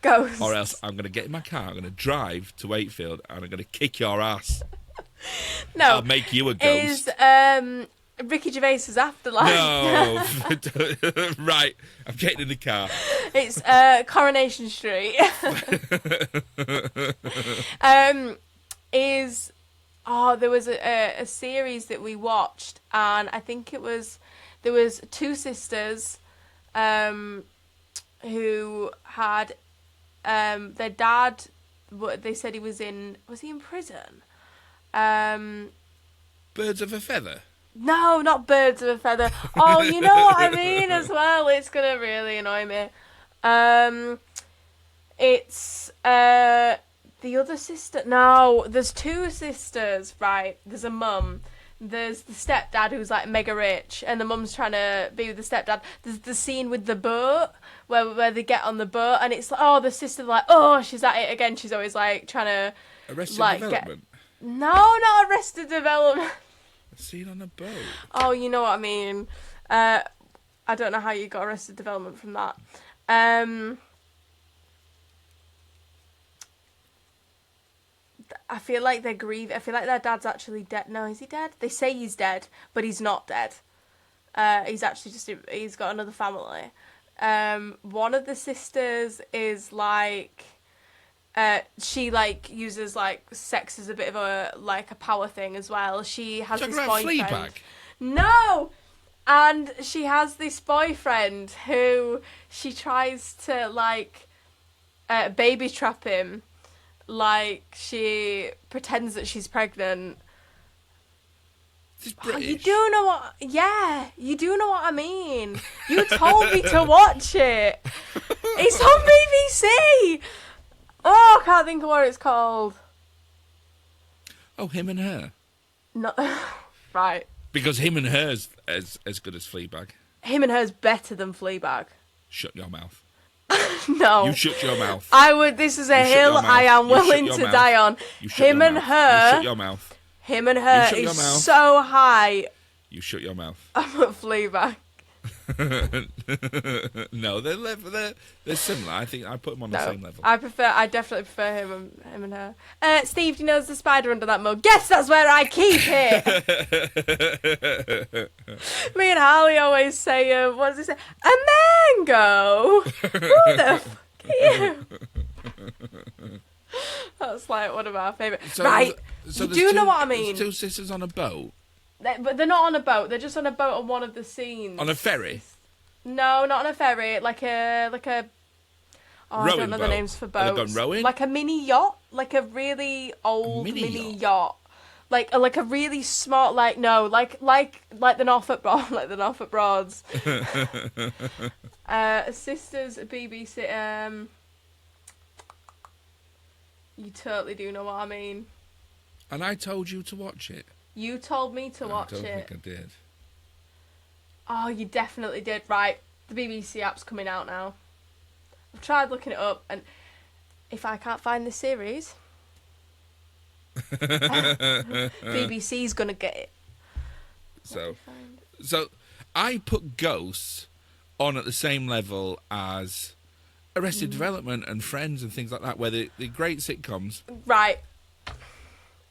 Ghosts. Or else I'm going to get in my car, I'm going to drive to Wakefield, and I'm going to kick your ass. No. I'll make you a ghost. Is Ricky Gervais's Afterlife. No. Right, I'm getting in the car. It's Coronation Street. There was a series that we watched, and I think there was two sisters who had their dad. They said he was in prison? Birds of a feather. No, not Birds of a Feather. Oh, you know what I mean as well. It's gonna really annoy me. It's the other sister. No, there's two sisters, right? There's a mum. there's the stepdad who's like mega rich, and the mum's trying to be with the stepdad. There's the scene with the boat where they get on the boat, and it's like, oh, the sister's like, oh, she's at it again. She's always like trying to Arrested like Development. No, not Arrested Development. A scene on a boat. Oh, you know what I mean. I don't know how you got Arrested Development from that. I feel like they're grieving. I feel like their dad's actually dead. No, is he dead? They say he's dead, but he's not dead. He's actually he's got another family. One of the sisters is like, she like uses like sex as a bit of a power thing as well. She has this boyfriend. Fleabag? No! And she has this boyfriend who she tries to, like, baby trap him. Like, she pretends that she's pregnant. This is British. Oh, you do know what... Yeah, you do know what I mean. You told me to watch it. It's on BBC! Oh, I can't think of what it's called. Oh, Him and Her. No, right. Because Him and Her's as good as Fleabag. Him and Her's better than Fleabag. Shut your mouth. No. You shut your mouth. I would. This is a hill I am willing to die on. Him and Her. You shut your mouth. Him and Her is so high. You shut your mouth. I'm at Fleabag. No, they're similar. I think I put them on the same level. I definitely prefer him and Her. Steve, do you know there's a spider under that mug? Guess that's where I keep it. Me and Harley always say, what does he say? A mango. Who the fuck are you? That's like one of our favourites. Right, you do know what I mean. Two sisters on a boat. But they're not on a boat. They're just on a boat on one of the scenes. On a ferry? No, not on a ferry. Like a. Oh, I don't know the names for boats. Are they gone rowing? Like a mini yacht, like a really old mini yacht. Like a really smart, like the Norfolk Broads. Sisters BBC. You totally do know what I mean. And I told you to watch it. You told me to watch it. I don't think I did. Oh, you definitely did. Right, the BBC app's coming out now. I've tried looking it up, and if I can't find the series, BBC's gonna get it. So I put Ghosts on at the same level as Arrested Development and Friends and things like that, where they're great sitcoms. Right.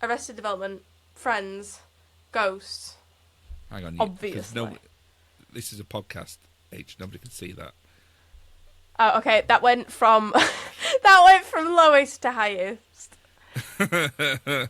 Arrested Development, Friends, Ghosts. Hang on, obviously. This is a podcast, H. Nobody can see that. Oh, okay. That went from lowest to highest. Right,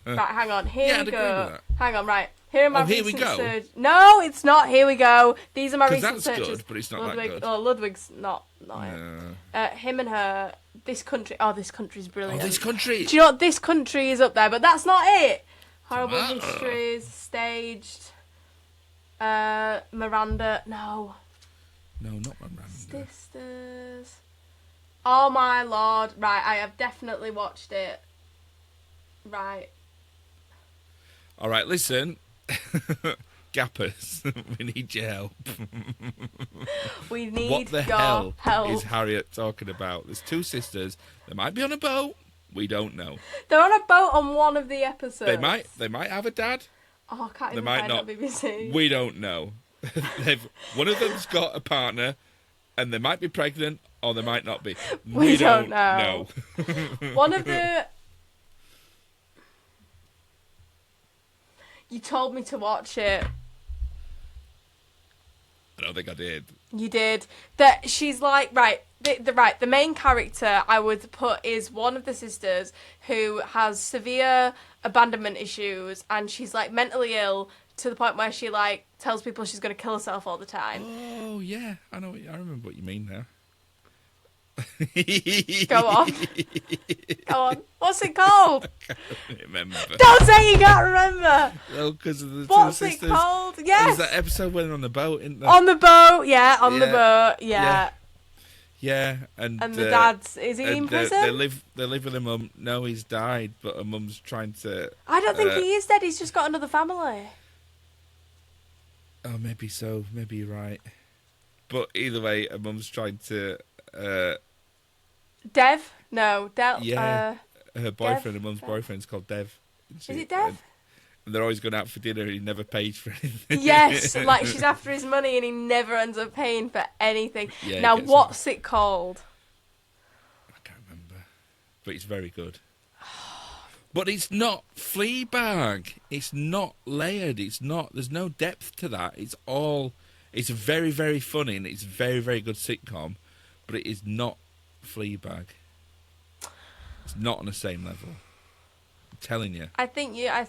hang on. Here we go. Hang on, right. Here are my recent searches. No, it's not. Here we go. These are my recent searches. That's good, but it's not that good. Oh, Ludwig's not it. Him and Her. This country. Oh, this country's brilliant. Oh, This Country. Do you know what? This Country is up there, but that's not it. Horrible Histories, Staged. Miranda. No, not Miranda. Sisters. Oh my lord. Right, I have definitely watched it. Right. All right, listen. Gappers, we need your help. We need what the your help is Harriet talking about? There's two sisters. They might be on a boat. We don't know. They're on a boat on one of the episodes. They might have a dad. Oh, I can't they even might find not. it on BBC. We don't know. One of them's got a partner, and they might be pregnant, or they might not be. We don't know. One of the... You told me to watch it. I don't think I did. You did. That she's like, right, the main character I would put is one of the sisters who has severe abandonment issues, and she's like mentally ill to the point where she like tells people she's going to kill herself all the time. Oh yeah, I remember what you mean now. Go on. Go on. What's it called? I can't remember. Don't say you can't remember. Well, because of the What's two sisters. It called? Yes. There's that episode when they're on the boat, isn't there? On the boat, yeah. On the boat, yeah. Yeah, and the dad's is he in prison? They live with their mum. No, he's died, but her mum's trying to. I don't think he is dead. He's just got another family. Oh, maybe so. Maybe you're right. But either way, her mum's trying to. Dev? No, Del. Yeah, her Dev. boyfriend, her mum's boyfriend's called Dev. Is it Dev? And they're always going out for dinner and he never pays for anything. Yes, like she's after his money and he never ends up paying for anything. Yeah, now, what's it called? I can't remember. But it's very good. But it's not Fleabag. It's not layered. It's not. There's no depth to that. It's all. It's very, very funny and it's very, very good sitcom. But it is not Fleabag. It's not on the same level. I'm telling you. I think you.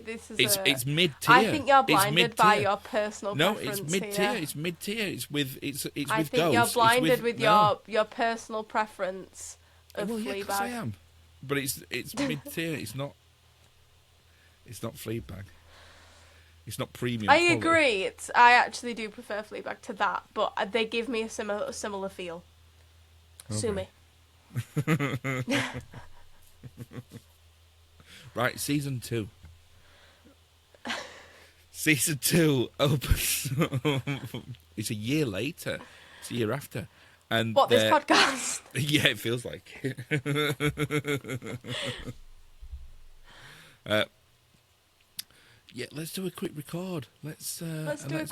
This is. It's mid tier. I think you're blinded by your personal preference. No, it's mid tier. Here. It's mid tier. It's with. It's with I think ghosts. you're blinded with no. your personal preference of Well, yeah, 'cause I Fleabag. am. But it's mid tier. It's not. It's not Fleabag. It's not premium. I quality. agree. I actually do prefer Fleabag to that, but they give me a similar feel. Okay. Sue me. Right, season 2. Season 2 opens. It's a year later. It's a year after. And What, this podcast? Yeah, it feels like it. Yeah, let's do a quick record. Let's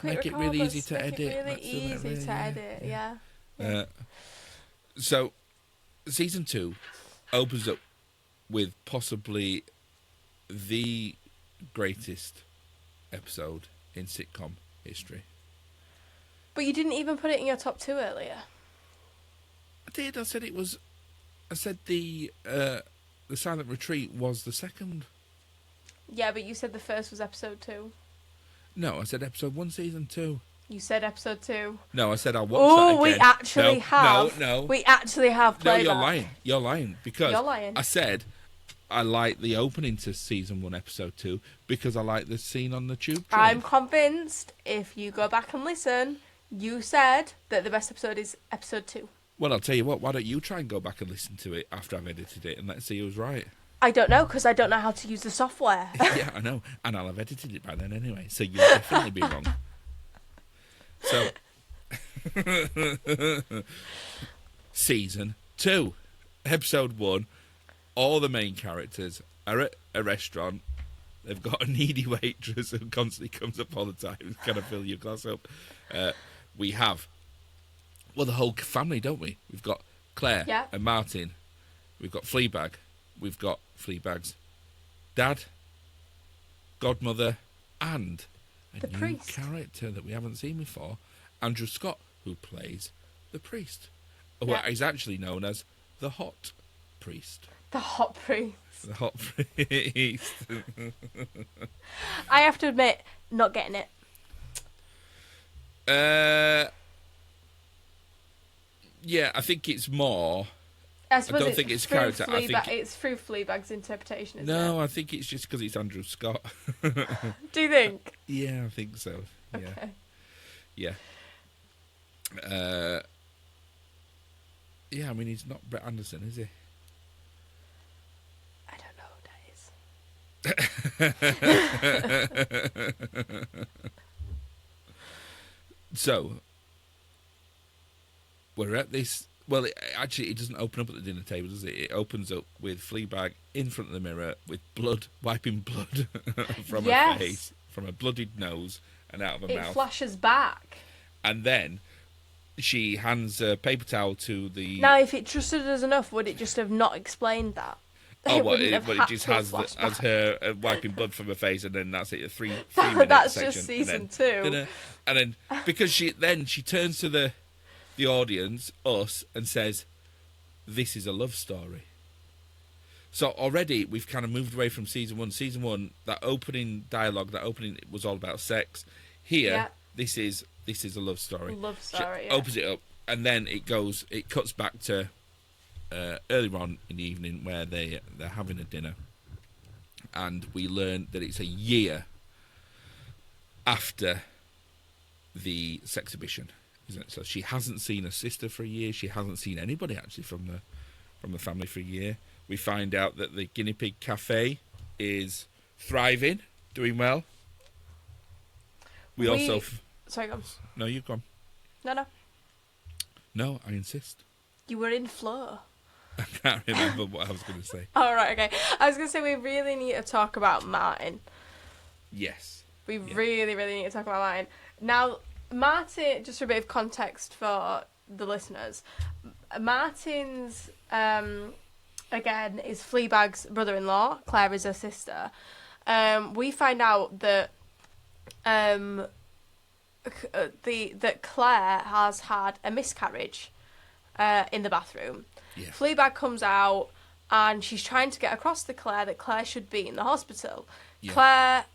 make it really easy to edit. Really easy to edit, yeah. So, season 2 opens up with possibly the greatest episode in sitcom history. But you didn't even put it in your top 2 earlier. I did. I said it was. I said the Silent Retreat was the second. Yeah, but you said the first was episode 2. No, I said episode 1, season 2. You said episode 2. No, I said I'll watch that Oh, again. we actually have. No. We actually have No, playback. you're lying. You're lying. Because You're lying. I said I like the opening to season 1, episode 2, because I like the scene on the tube train. I'm convinced if you go back and listen, you said that the best episode is episode 2. Well, I'll tell you what, why don't you try and go back and listen to it after I've edited it and let's see who's right. I don't know, because I don't know how to use the software. Yeah, I know. And I'll have edited it by then anyway, so you'll definitely be wrong. So, season 2, episode 1, all the main characters are at a restaurant. They've got a needy waitress who constantly comes up all the time, kind of fill your glass up. We have, well, the whole family, don't we? We've got Claire and Martin. We've got Fleabag. We've got Fleabag's dad, godmother, and a new priest. character that we haven't seen before, Andrew Scott, who plays the priest. Well, he's actually known as the Hot Priest. The hot priest. The Hot Priest. I have to admit, not getting it. Yeah, I think it's more. I don't think it's character. I think it's through Fleabag's interpretation, isn't it? No, I think it's just because it's Andrew Scott. Do you think? Yeah, I think so. Yeah. Okay. Yeah. Yeah, I mean, he's not Brett Anderson, is he? I don't know who that is. So, we're at this. Well, it doesn't open up at the dinner table, does it? It opens up with Fleabag in front of the mirror with blood, wiping blood from her face, from a bloodied nose and out of her mouth. It flashes back. And then she hands a paper towel to the... Now, if it trusted us enough, would it just have not explained that? Oh, it just has her wiping blood from her face, and then that's it. A three minute That's section, just season and 2. And then because she turns to the audience, us, and says, "This is a love story." So already we've kind of moved away from season 1. Season 1, that opening dialogue, that opening was all about sex. Here, this is a love story. Love story. She opens it up, and then it cuts back to earlier on in the evening where they're having a dinner, and we learn that it's a year after the sexhibition, isn't it? So she hasn't seen her sister for a year. She hasn't seen anybody actually from the family for a year. We find out that the Guinea Pig Cafe is thriving, doing well. We also Sorry, go on. No, you've gone. No. No, I insist. You were in flow. I can't remember what I was going to say. Oh, right, okay. I was going to say we really need to talk about Martin. Yes. We really, really need to talk about Martin. Now, Martin, just for a bit of context for the listeners, Martin's, again, is Fleabag's brother-in-law. Claire is her sister. We find out that that Claire has had a miscarriage in the bathroom. Yeah. Fleabag comes out and she's trying to get across to Claire that Claire should be in the hospital. Yeah. Claire,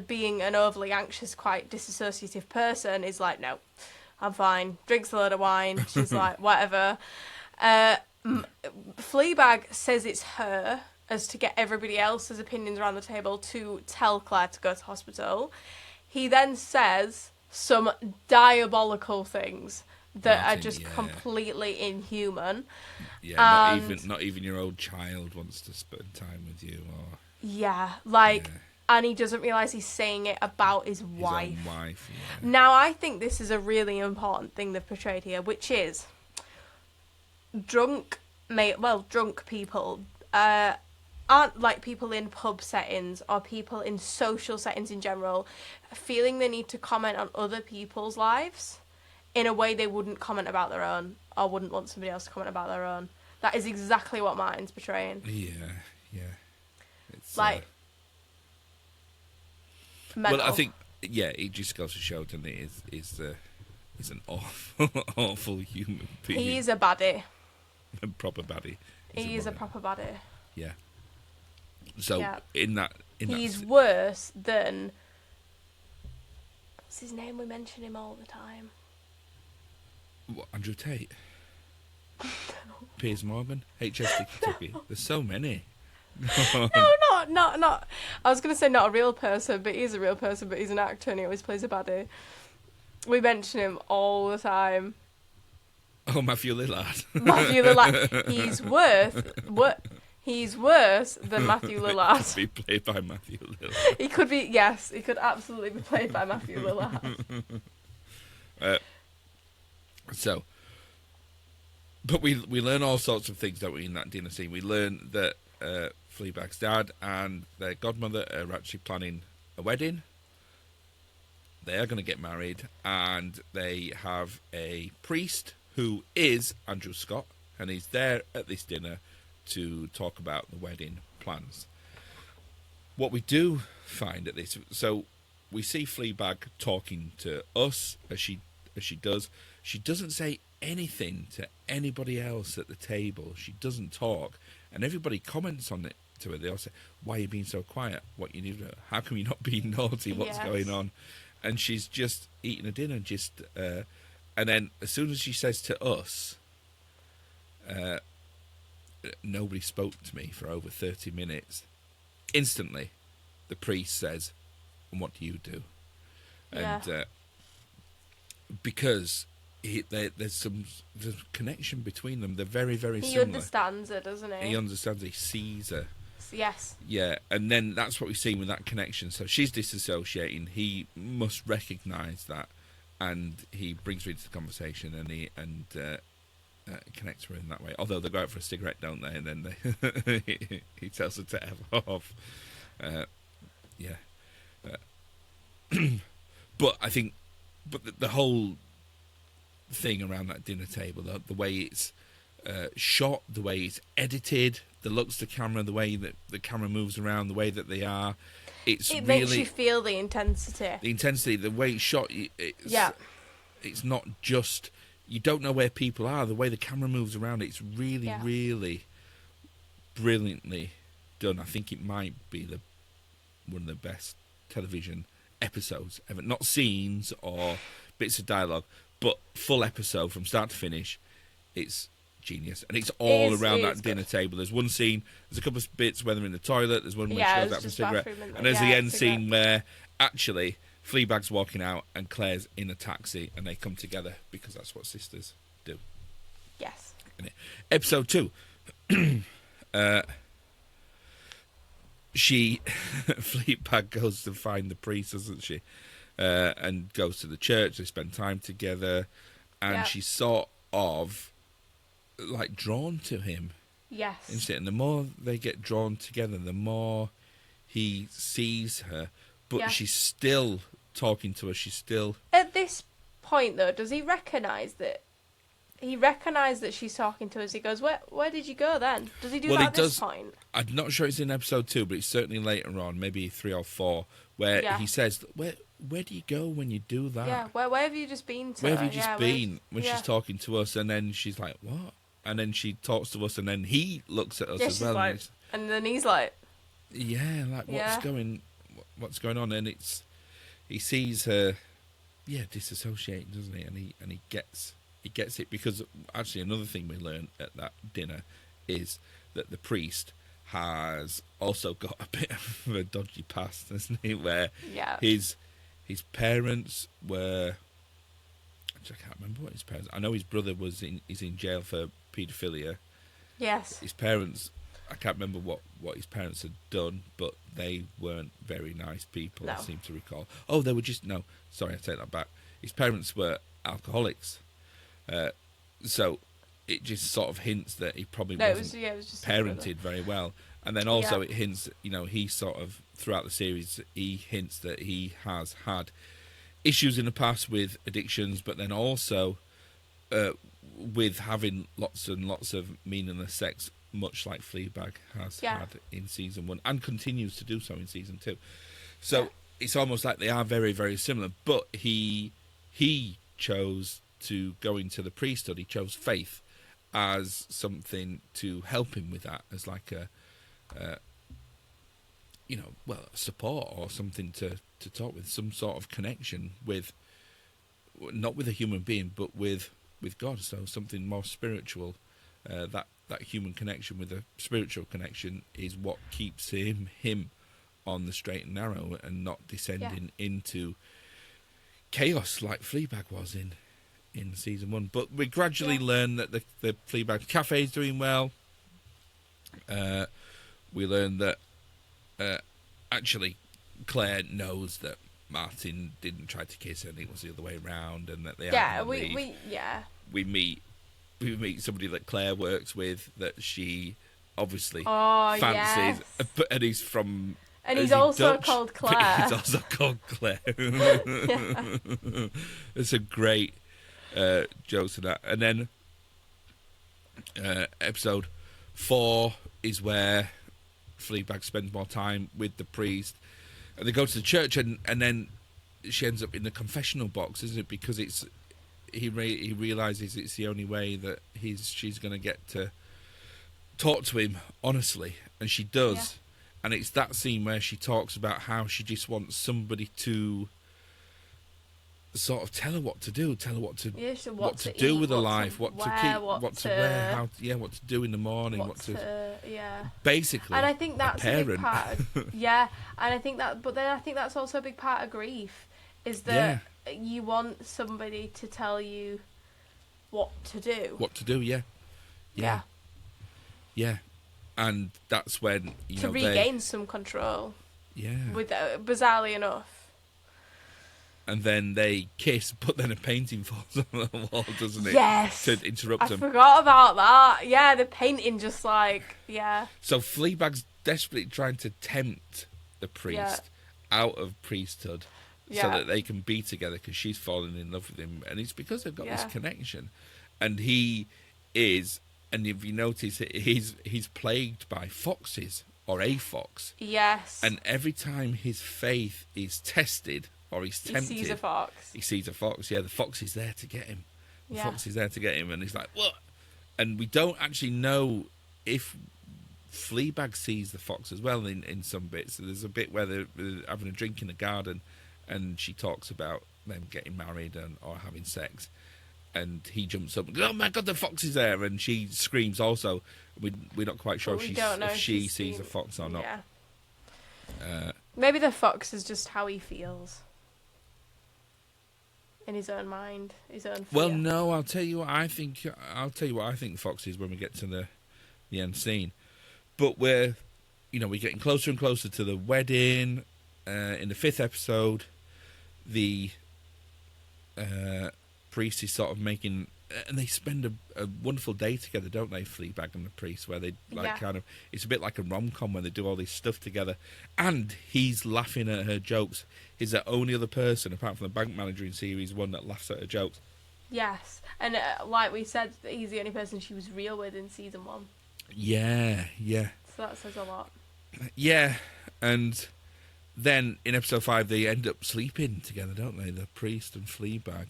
being an overly anxious, quite disassociative person, is like, no, I'm fine. Drinks a load of wine. She's like, whatever. Fleabag says it's her, as to get everybody else's opinions around the table, to tell Claire to go to hospital. He then says some diabolical things that are just completely inhuman. Yeah, not even your old child wants to spend time with you. Or and he doesn't realise he's saying it about his wife. His own wife, Now, I think this is a really important thing they've portrayed here, which is drunk people aren't like people in pub settings or people in social settings in general feeling the need to comment on other people's lives in a way they wouldn't comment about their own or wouldn't want somebody else to comment about their own. That is exactly what Martin's portraying. Yeah. It's mental. Well, I think it just goes to show, doesn't it? Is an awful human being. He is a baddie. A proper baddie. He is a proper baddie. Yeah. So he's worse than, what's his name? We mention him all the time. What, Andrew Tate? Piers Morgan? HS Kentucky? There's so many. No, not. I was going to say not a real person, but he's a real person, but he's an actor and he always plays a baddie. We mention him all the time. Oh, Matthew Lillard. Matthew Lillard. He's worse than Matthew Lillard. He could be played by Matthew Lillard. He could absolutely be played by Matthew Lillard. But we learn all sorts of things, don't we, in that dinner scene. We learn that Fleabag's dad and their godmother are actually planning a wedding. They are going to get married, and they have a priest who is Andrew Scott, and he's there at this dinner to talk about the wedding plans. What we do find at this, so we see Fleabag talking to us as she does. She doesn't say anything to anybody else at the table. She doesn't talk, and everybody comments on it to her. They all say, "Why are you being so quiet? What you need? How come you're not being naughty? What's going on?" And she's just eating a dinner, and then as soon as she says to us, "Nobody spoke to me for over 30 minutes," instantly the priest says, "And what do you do?" And because there's some connection between them. They're very, very similar. He understands her, doesn't he? He understands. He sees her. Yes. Yeah, and then that's what we've seen with that connection. So she's disassociating. He must recognise that, and he brings her into the conversation, and he connects her in that way. Although they go out for a cigarette, don't they? And then he tells her to F off. But I think, the whole thing around that dinner table, the way it's shot, the way it's edited, the looks of the camera, the way that the camera moves around, the way that they are, it really makes you feel the intensity. The way it's shot, it's not just, you don't know where people are. The way the camera moves around, it's really, really brilliantly done. I think it might be one of the best television episodes ever. Not scenes or bits of dialogue, but full episode from start to finish. It's genius, and it's all around that dinner table. There's one scene, there's a couple of bits where they're in the toilet, there's one where she goes out for a cigarette, and there's the end scene where actually Fleabag's walking out and Claire's in a taxi, and they come together because that's what sisters do. Yes. Episode 2. Fleabag goes to find the priest, doesn't she? and goes to the church. They spend time together, and she's sort of like drawn to him. Yes. And the more they get drawn together, the more he sees her. But she's still talking to her. She's still... At this point, though, does he recognise that? He recognised that she's talking to us. He goes, where did you go then? Does he do that at this point? I'm not sure it's in episode 2, but it's certainly later on, maybe 3 or 4, where he says, where do you go when you do that? Yeah, where have you just been to? Where have you just been? When she's talking to us, and then she's like, what? And then she talks to us, and then he looks at us as well. Like, and then he's like... Yeah, like, what's going on? And he sees her, disassociating, doesn't he? And he gets it, because actually another thing we learned at that dinner is that the priest has also got a bit of a dodgy past, hasn't he? Where his parents were... Actually, I can't remember what his parents... I know his brother is in jail for paedophilia. Yes. His parents... I can't remember what his parents had done, but they weren't very nice people, I seem to recall. Oh, they were just... No, sorry, I take that back. His parents were alcoholics. So it just sort of hints that he probably wasn't just parented very well. And then also it hints, he sort of, throughout the series, he hints that he has had issues in the past with addictions, but then also with having lots and lots of meaningless sex, much like Fleabag has had in season 1 and continues to do so in season 2. So it's almost like they are very, very similar, but he chose to go into the priesthood. He chose faith as something to help him with that, as like a support or something to talk with, some sort of connection with, not with a human being, but with God. So something more spiritual. That human connection with a spiritual connection is what keeps him on the straight and narrow, and not descending into chaos like Fleabag was in season 1. But we gradually learn that the Fleabag cafe is doing well. We learn that actually Claire knows that Martin didn't try to kiss her, and it was the other way around, and that they we meet somebody that Claire works with that she obviously fancies, and he's from... And he's also called Claire. He's also called Claire. It's a great joke to that. And then episode 4 is where Fleabag spends more time with the priest, and they go to the church, and then she ends up in the confessional box, isn't it? Because he realizes it's the only way that she's going to get to talk to him honestly, and she does. And it's that scene where she talks about how she just wants somebody to sort of tell her what to do, what to do with her life, what to keep, what to wear, what to do in the morning, basically. And I think that's a big part of, and I think that's also a big part of grief, is that you want somebody to tell you what to do. And that's when to regain some control. With bizarrely enough. And then they kiss, but then a painting falls on the wall, doesn't it? Yes. To interrupt them. I forgot about that. Yeah, the painting just So Fleabag's desperately trying to tempt the priest out of priesthood so that they can be together, because she's fallen in love with him. And it's because they've got this connection. And he is, and if you notice, he's plagued by foxes, or a fox. Yes. And every time his faith is tested, or he's tempted, he sees a fox. The fox is there to get him. Fox is there to get him, and he's like, what? And we don't actually know if Fleabag sees the fox as well in some bits. So there's a bit where they're having a drink in the garden, and she talks about them getting married or having sex, and he jumps up and goes, oh my God, the fox is there, and she screams also. We're not quite sure if she sees a fox or not. Maybe the fox is just how he feels. In his own mind, his own fear. Well, no, I'll tell you what I think the fox is when we get to the end scene. But we're getting closer and closer to the wedding. In the 5th episode, the priest is sort of making, and they spend a wonderful day together, don't they, Fleabag and the priest, where they kind of, it's a bit like a rom-com when they do all this stuff together, and he's laughing at her jokes. He's the only other person apart from the bank manager in series 1 that laughs at her jokes. Yes, and like we said, he's the only person she was real with in season 1. Yeah. So that says a lot. Yeah, and then in episode 5 they end up sleeping together, don't they, the priest and Fleabag.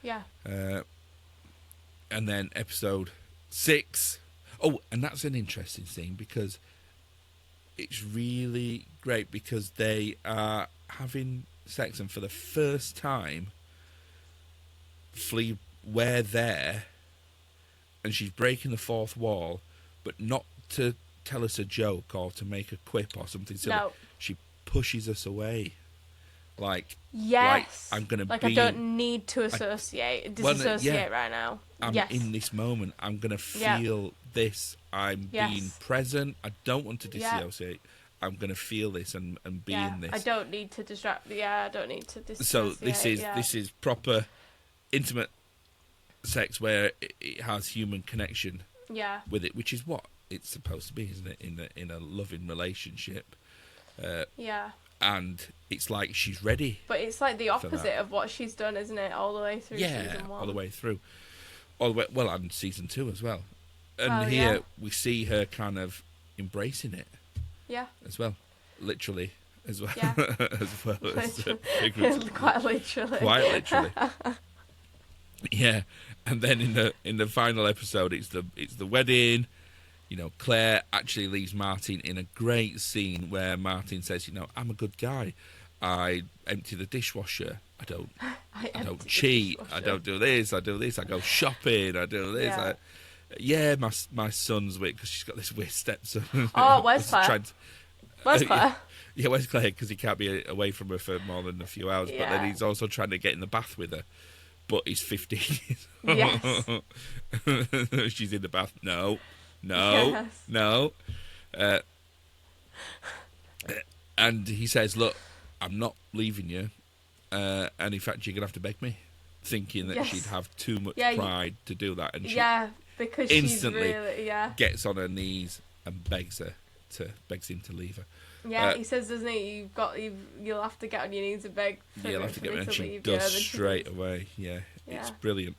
Yeah. And then episode 6. Oh, and that's an interesting scene because it's really great because they are having sex, and for the first time, we're there, and she's breaking the fourth wall, but not to tell us a joke or to make a quip or something silly. No. She pushes us away. Like, yes. I'm going to like be... I don't need to disassociate right now. I'm in this moment. I'm going to feel this. I'm being present. I don't want to dissociate. I'm going to feel this and be in this. I don't need to distract. I don't need to dissociate. So this is proper intimate sex where it has human connection with it, which is what it's supposed to be, isn't it? In a loving relationship. And it's like she's ready. But it's like the opposite of what she's done, isn't it? All the way through season 1. All the way through. Well, and season 2 as well. And here we see her kind of embracing it. Yeah. As well. Literally. As well. Yeah. As well as Quite literally. Quite literally. Yeah. And then in the final episode, it's the wedding. You know, Claire actually leaves Martin in a great scene where Martin says, you know, I'm a good guy. I empty the dishwasher. I don't cheat. I don't do this. I do this. I go shopping. I do this. Yeah. My son's weird because she's got this weird stepson. Oh, where's Claire? Where's Claire? Yeah, where's Claire? Because he can't be away from her for more than a few hours. Yeah. But then he's also trying to get in the bath with her. But he's 15. Yes. She's in the bath. No. Yes. No. And he says, look, I'm not leaving you. And in fact, you're going to have to beg me. Thinking that she'd have too much pride to do that. And she because instantly she's really, gets on her knees and begs him to leave her. Yeah, he says, doesn't he? You'll have to get on your knees and beg for you'll have to get me and to she leave does you. straight away. Yeah, it's brilliant.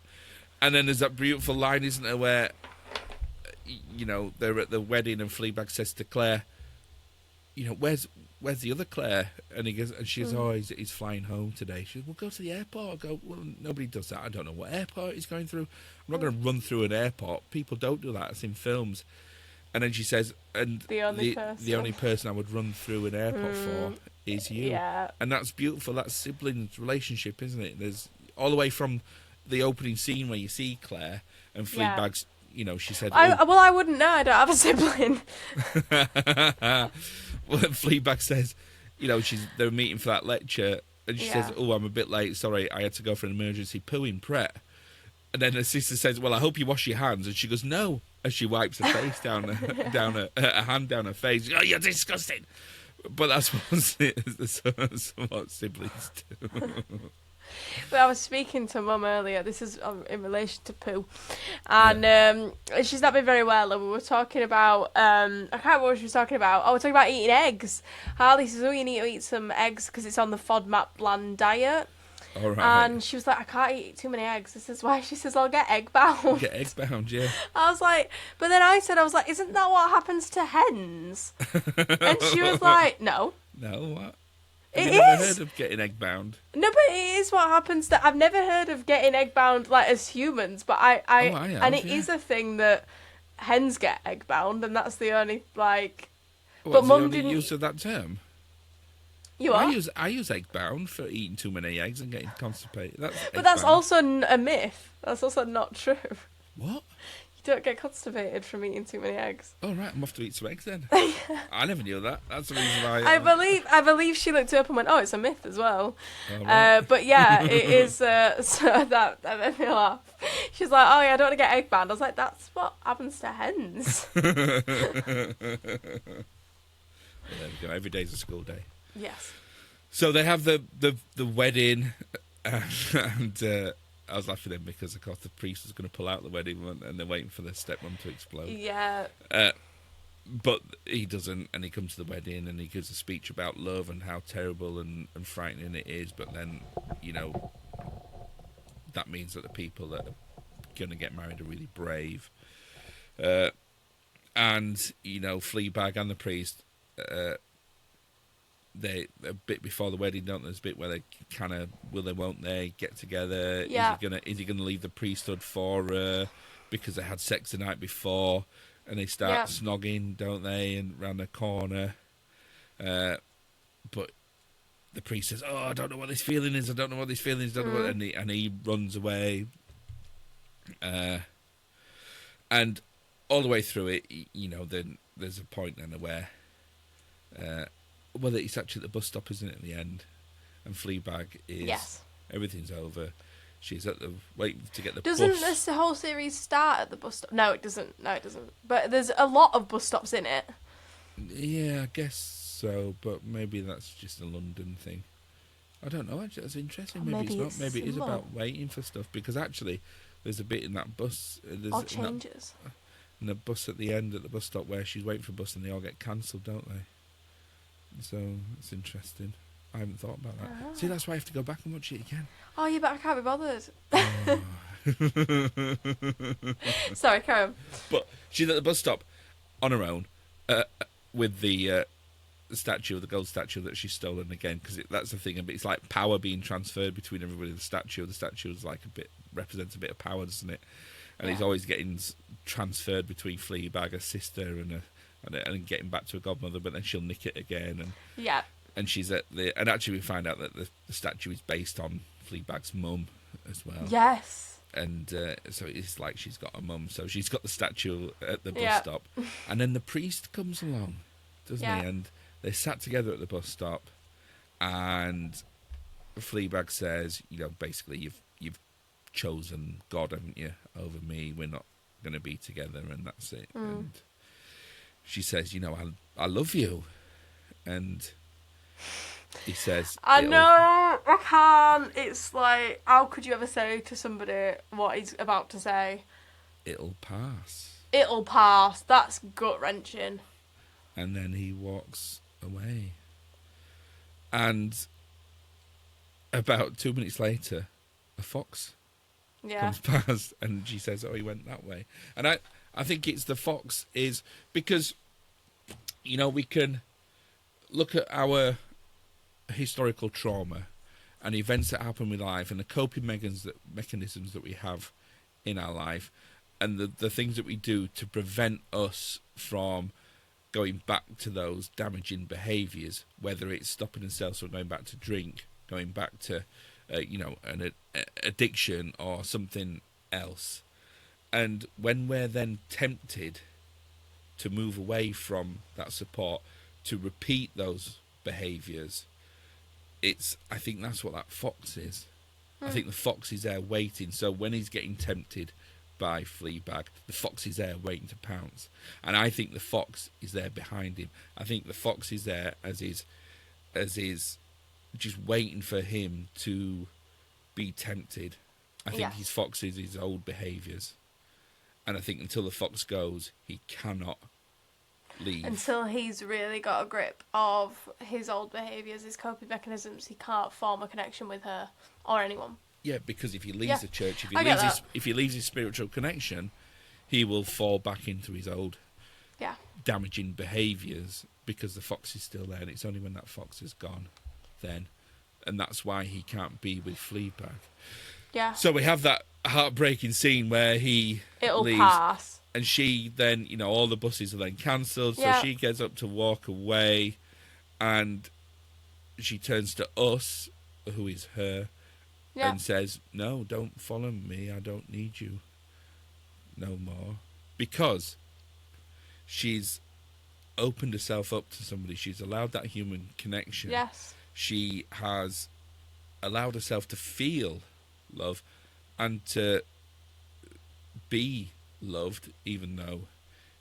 And then there's that beautiful line, isn't there, where, you know, they're at the wedding and Fleabag says to Claire, you know, where's the other Claire? And she goes, oh, he's flying home today. She goes, well, go to the airport. I go, well, nobody does that. I don't know what airport he's going through. I'm not going to run through an airport. People don't do that. It's in films. And then she says, and the only person I would run through an airport for is you. Yeah. And that's beautiful. That's siblings relationship, isn't it? There's all the way from the opening scene where you see Claire and Fleabag's, you know, she said... I wouldn't know. I don't have a sibling. Well, Fleabag says, you know, they're meeting for that lecture, and she says, oh, I'm a bit late. Sorry, I had to go for an emergency poo in Pret. And then her sister says, well, I hope you wash your hands. And she goes, no, as she wipes her face down her hand down her face. Oh, you're disgusting. But that's what siblings do. Well, I was speaking to Mum earlier. This is in relation to poo, and she's not been very well. And we were talking about I can't remember what she was talking about. Oh, we're talking about eating eggs. Harley says, "Oh, you need to eat some eggs because it's on the FODMAP bland diet." All right. And she was like, "I can't eat too many eggs." This is why. She says, "I'll get egg bound." Get egg bound, yeah. I was like, but then I was like, "Isn't that what happens to hens?" And she was like, "No." No, what? Have you never heard of getting egg bound? No, but it is what happens to... I've never heard of getting egg bound, like, as humans, but I have, and it is a thing that hens get egg bound, and that's the only, like... But Mum didn't use of that term? You are? I use egg bound for eating too many eggs and getting constipated. But that's also a myth. That's also not true. What? You don't get constipated from eating too many eggs. Oh, right. I'm off to eat some eggs then. I never knew that. That's the reason why... I believe she looked it up and went, oh, it's a myth as well. Oh, right. But yeah, it is... so that made me laugh. She's like, oh, yeah, I don't want to get egg bound. I was like, that's what happens to hens. Well, there we go. Every day's a school day. Yes. So they have the wedding, and I was laughing then because, of course, the priest was going to pull out the wedding, and they're waiting for the stepmom to explode. Yeah. But he doesn't, and he comes to the wedding, and he gives a speech about love and how terrible and frightening it is, but then, that means that the people that are going to get married are really brave. And, Fleabag and the priest, they a bit before the wedding, don't there's a bit where they kind of will they won't they get together. Yeah. Is he gonna leave the priesthood for her because they had sex the night before, and they start snogging, don't they, and round the corner. But the priest says, "Oh, I don't know what this feeling is. I don't know what this feeling is. Don't know what," and he runs away. And all the way through it, then there's a point then where, well, it's actually at the bus stop, isn't it, at the end? And Fleabag is, everything's over. She's waiting to get the bus. Doesn't this whole series start at the bus stop? No, it doesn't. But there's a lot of bus stops in it. Yeah, I guess so, but maybe that's just a London thing. I don't know, actually, that's interesting. Maybe it's not. Maybe it is about waiting for stuff, because actually there's a bit in that bus. Or changes. In the bus at the end at the bus stop where she's waiting for a bus and they all get cancelled, don't they? So it's interesting. I haven't thought about that. Oh. See, that's why I have to go back and watch it again. Oh, yeah, but I can't be bothered. Oh. Sorry, carry on. But she's at the bus stop on her own with the statue, the gold statue that she's stolen again, because that's the thing. It's like power being transferred between everybody. The statue is like represents a bit of power, doesn't it? And he's always getting transferred between Fleabag, her sister, and getting back to her godmother, but then she'll nick it again. And she's and actually we find out that the statue is based on Fleabag's mum as well. Yes. And so it's like she's got a mum, so she's got the statue at the bus stop. And then the priest comes along, doesn't he? And they sat together at the bus stop, and Fleabag says, basically you've chosen God, haven't you, over me? We're not going to be together, and that's it. And she says, I love you. And he says, I know, I can't. It's like, how could you ever say to somebody what he's about to say? It'll pass. It'll pass. That's gut-wrenching. And then he walks away. And about 2 minutes later, a fox comes past, and she says, "Oh, he went that way." And I think it's the fox is because, we can look at our historical trauma and events that happen with life and the coping mechanisms that we have in our life, and the things that we do to prevent us from going back to those damaging behaviours, whether it's stopping ourselves from going back to drink, going back to an addiction or something else. And when we're then tempted to move away from that support, to repeat those behaviours, I think that's what that fox is. I think the fox is there waiting. So when he's getting tempted by Fleabag, the fox is there waiting to pounce. And I think the fox is there behind him. I think the fox is there as is just waiting for him to be tempted. I think his fox is his old behaviours. And I think until the fox goes, he cannot leave. Until he's really got a grip of his old behaviours, his coping mechanisms, he can't form a connection with her or anyone. Yeah, because if he leaves the church, if he leaves his spiritual connection, he will fall back into his old damaging behaviours, because the fox is still there, and it's only when that fox is gone then. And that's why he can't be with Fleabag. Yeah. So we have that heartbreaking scene where It'll leaves, pass. and she then, all the buses are then cancelled, so she gets up to walk away, and she turns to us, who is her, and says, "No, don't follow me, I don't need you no more." Because she's opened herself up to somebody, she's allowed that human connection. Yes. She has allowed herself to feel love and to be loved, even though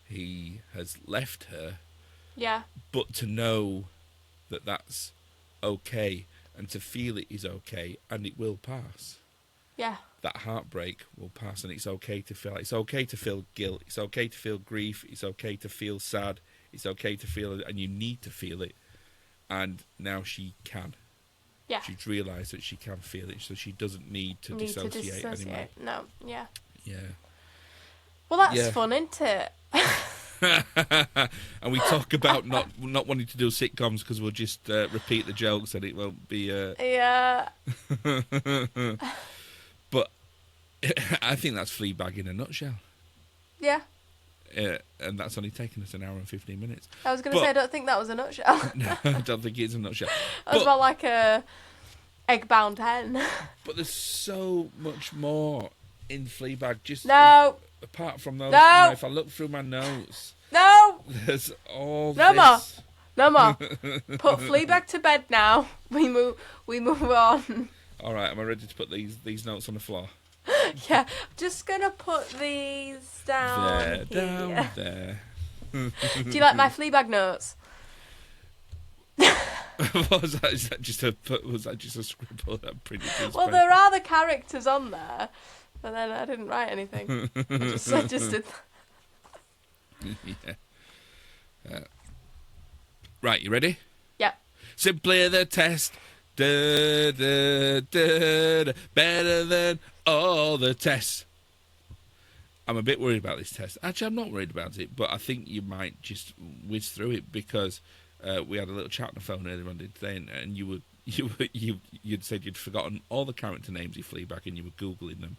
he has left her. Yeah. But to know that that's okay, and to feel it is okay, and it will pass. Yeah. That heartbreak will pass, and it's okay to feel. It's okay to feel guilt. It's okay to feel grief. It's okay to feel sad. It's okay to feel it, and you need to feel it. And now she can. Yeah. She's realised that she can feel it, so she doesn't need to dissociate anymore. No, yeah. Yeah. Well, that's Yeah. fun, isn't it? And we talk about not wanting to do sitcoms because we'll just repeat the jokes and it won't be. Yeah. But I think that's Fleabag in a nutshell. Yeah. And that's only taken us an hour and 15 minutes. I was going to say, I don't think that was a nutshell. No, I don't think it's a nutshell. That was more like a egg-bound hen. But there's so much more in Fleabag. Just No. Apart from those, No. if I look through my notes, No. there's all No this. more. No more. Put Fleabag to bed now. We move on. All right, am I ready to put these notes on the floor? Yeah, just gonna put these down There, here. down there. Do you like my Fleabag notes? was that just a scribble that I printed? Well, there are the characters on there, but then I didn't write anything. I just did. Yeah. Right, you ready? Yeah. Simply the test. Da, da, da, da, better than all the tests. I'm a bit worried about this test. Actually, I'm not worried about it, but I think you might just whiz through it because we had a little chat on the phone earlier on today, and you'd said you'd forgotten all the character names of Fleabag, and you were googling them.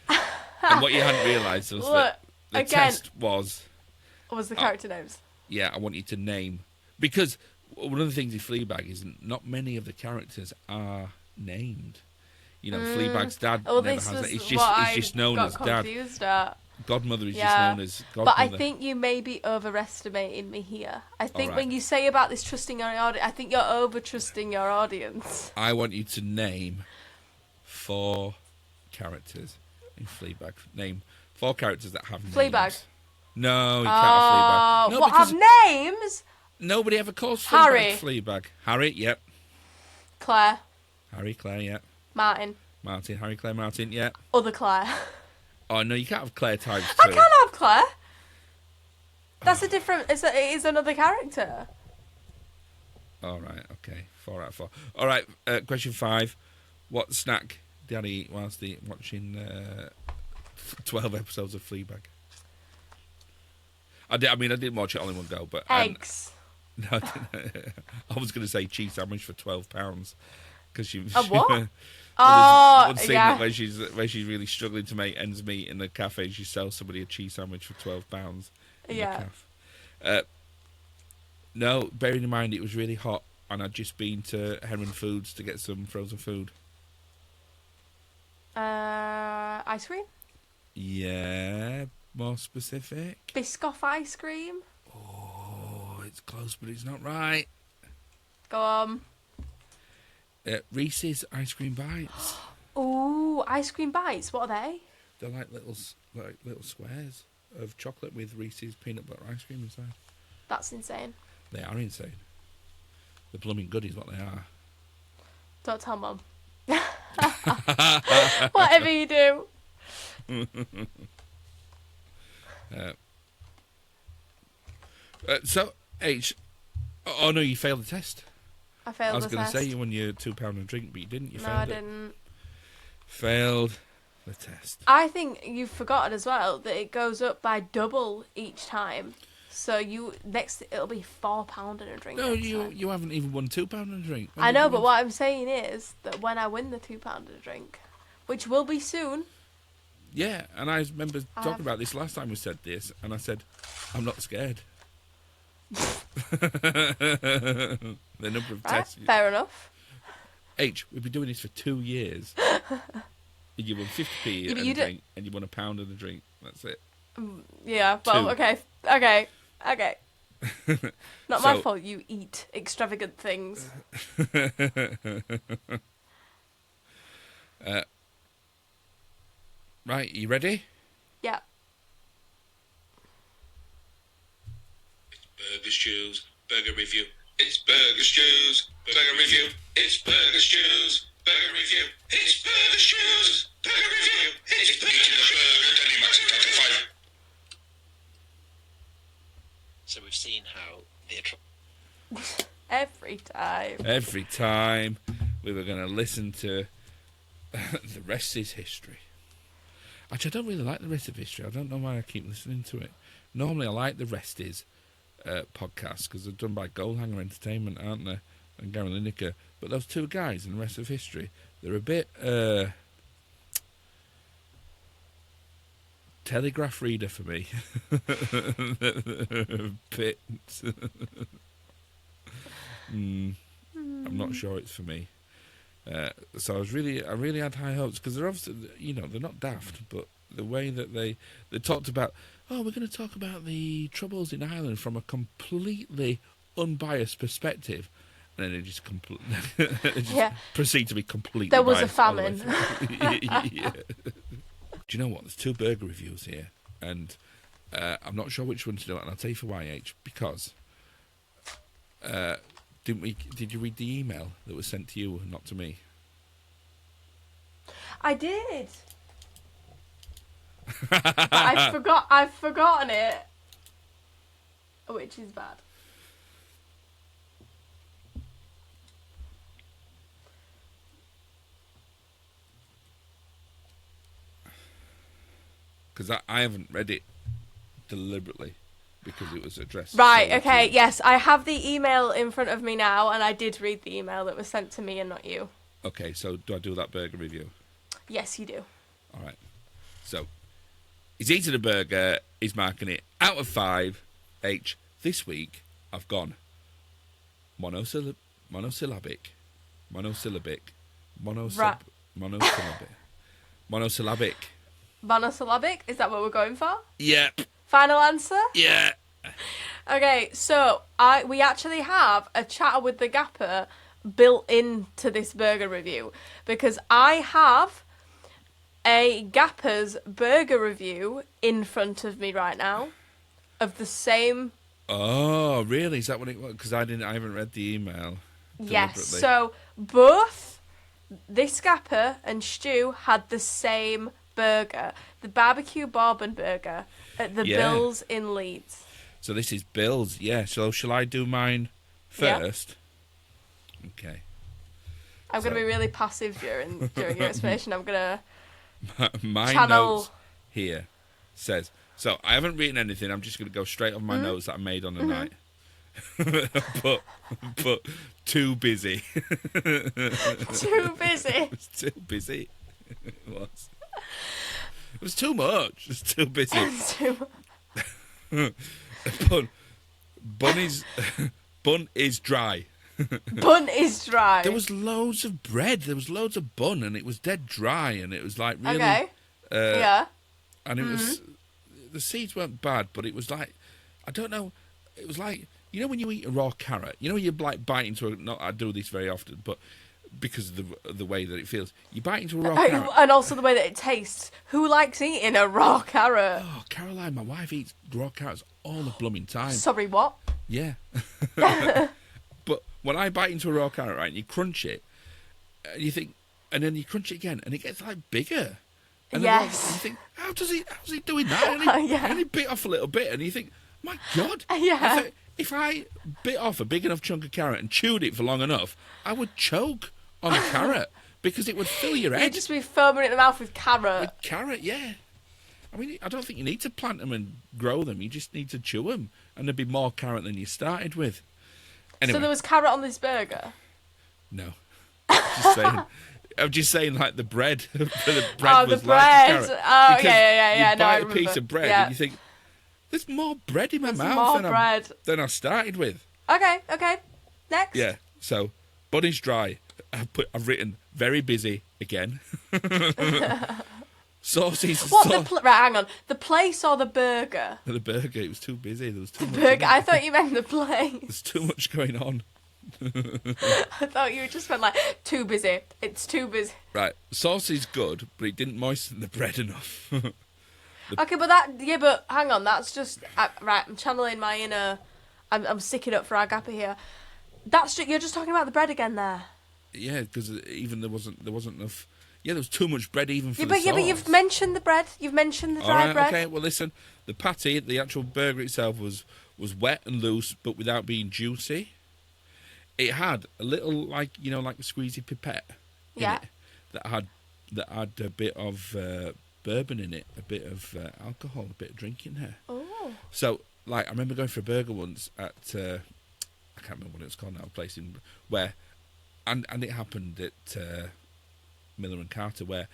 And what you hadn't realised was that the test was the character names. Yeah, I want you to name, because one of the things in Fleabag is not many of the characters are named. You know, Fleabag's dad never has that. It's just known as dad. At. Godmother is just known as Godmother. But I think you may be overestimating me here. I think when you say about this trusting your audience, I think you're over-trusting your audience. I want you to name 4 characters in Fleabag. Name 4 characters that have names. Fleabag. No, you can't have Fleabag. No, what have names? Nobody ever calls Harry. Fleabag. Harry, yep. Claire. Harry, Claire, yep. Martin. Harry, Claire, Martin, yep. Other Claire. Oh no, you can't have Claire times 2. I can have Claire. That's a different. It is another character. All right, okay, 4 out of 4. All right, question 5. What snack did I eat whilst watching 12 episodes of Fleabag? I didn't watch it all in one go, but eggs. No, I didn't. I was going to say cheese sandwich for £12 because she. A what? One scene yeah. where she's really struggling to make ends meet in the cafe. She sells somebody a cheese sandwich for £12 in the cafe. No, bearing in mind it was really hot, and I'd just been to Heron Foods to get some frozen food. Ice cream. Yeah, more specific. Biscoff ice cream. Oh, it's close, but it's not right. Go on. Reese's ice cream bites. Ooh, ice cream bites. What are they? They're like little squares of chocolate with Reese's peanut butter ice cream inside. That's insane. They are insane. The blooming good is what they are. Don't tell Mum. Whatever you do. So, H. Oh no, you failed the test. I failed the test. I was going to say you won your £2 a drink, but you didn't. You failed I didn't. Failed the test. I think you've forgotten as well that it goes up by double each time. So it'll be £4 and a drink. No, you haven't even won £2 and a drink. I know, but what I'm saying is that when I win the £2 and a drink, which will be soon. Yeah, and I remember talking about this last time we said this, and I said, I'm not scared. The number of tests. Fair enough. H, we've been doing this for 2 years. You won 50p and a drink, and you won £1 and a drink. That's it. Yeah, well, okay. Not my fault you eat extravagant things. Right, you ready? Yeah. It's Burger Stews, Burger Review. It's Burger Stews, Burger Review. It's Burger Stews, Burger Review. It's Burger Stews, Burger Review. It's Burger Stews. Danny Maxi, 25. So we've seen how the Every time we were going to listen to The Rest is History. Actually, I don't really like The Rest of History. I don't know why I keep listening to it. Normally, I like The Rest is podcast because they're done by Goldhanger Entertainment, aren't they? And Gary Lineker. But those two guys in The Rest of History, they're a bit telegraph reader for me. A bit. I'm not sure it's for me. So I really had high hopes because they're obviously, they're not daft, but the way that they talked about, we're going to talk about the troubles in Ireland from a completely unbiased perspective, and then they just proceed to be completely. There was a biased famine. yeah. Do you know what? There's 2 burger reviews here, and I'm not sure which one to do, and I'll tell you for YH because. Did you read the email that was sent to you and not to me? I did. But I've forgotten it. Which is bad. Because I haven't read it deliberately. Because it was addressed. Right, okay, yes. I have the email in front of me now, and I did read the email that was sent to me and not you. Okay, so do I do that burger review? Yes, you do. All right. So, he's eaten a burger. He's marking it out of 5. This week, I've gone monosyllabic. Monosyllabic. Monosyllabic? Is that what we're going for? Yep. Final answer? Yeah. Okay, so we actually have a chatter with the Gapper built into this burger review because I have a Gapper's burger review in front of me right now of the same. Oh, really? Is that what it was? Because I haven't read the email. Yes. So both this Gapper and Stu had the same burger, the barbecue bourbon burger at the Bill's in Leeds. So this is Bill's, yeah. So shall I do mine first? Yeah. Okay. I'm going to be really passive during your explanation. I'm going to... My channel... notes here says... So I haven't written anything. I'm just going to go straight on my notes that I made on the night. but too busy. Too busy? It was too busy. It was. It was too much. It was too busy. Bun is dry. Bun is dry. There was loads of bread. There was loads of bun, and it was dead dry, and it was like really. Okay. Yeah. And it was. The seeds weren't bad, but it was like, I don't know. It was like, when you eat a raw carrot, you like bite into a. Not I do this very often, but. Because of the way that it feels. You bite into a raw carrot. And also the way that it tastes. Who likes eating a raw carrot? Oh, Caroline, my wife eats raw carrots all the blooming time. Sorry, what? Yeah. But when I bite into a raw carrot, right, and you crunch it, and you think, and then you crunch it again, and it gets like bigger. And yes. And you think, how's he doing that? And he only bit off a little bit, and you think, my God. Yeah. If I bit off a big enough chunk of carrot and chewed it for long enough, I would choke on a carrot because it would fill your head. You'd just be foaming in the mouth with carrot. With carrot, yeah. I mean, I don't think you need to plant them and grow them. You just need to chew them, and there'd be more carrot than you started with. Anyway. So there was carrot on this burger? No. Just saying. I'm just saying, like, the bread. The bread was the like bread. carrot. Oh, because yeah. You bite a piece of bread and you think, there's more bread in my mouth than I started with. Okay. Next. Yeah. So, bun is dry. I've written very busy again. Sauces. Right, hang on. The place or the burger? The burger. It was too busy. There was too much. Burger. I thought you meant the place. There's too much going on. I thought you just meant like too busy. It's too busy. Right. Sauce is good, but it didn't moisten the bread enough. Okay, but hang on. That's just right. I'm channeling my inner. I'm sticking up for our Gapper here. You're just talking about the bread again there. Yeah, because even there wasn't enough. Yeah, there was too much bread even for the sauce. but you've mentioned the bread. You've mentioned the All dry right, bread. okay. Well, listen, the patty, the actual burger itself was wet and loose, but without being juicy. It had a little like a squeezy pipette in Yeah. it that had a bit of bourbon in it, a bit of alcohol, a bit of drink in there. Oh. So, like, I remember going for a burger once at I can't remember what it was called now, a place in where, and it happened at Miller and Carter, where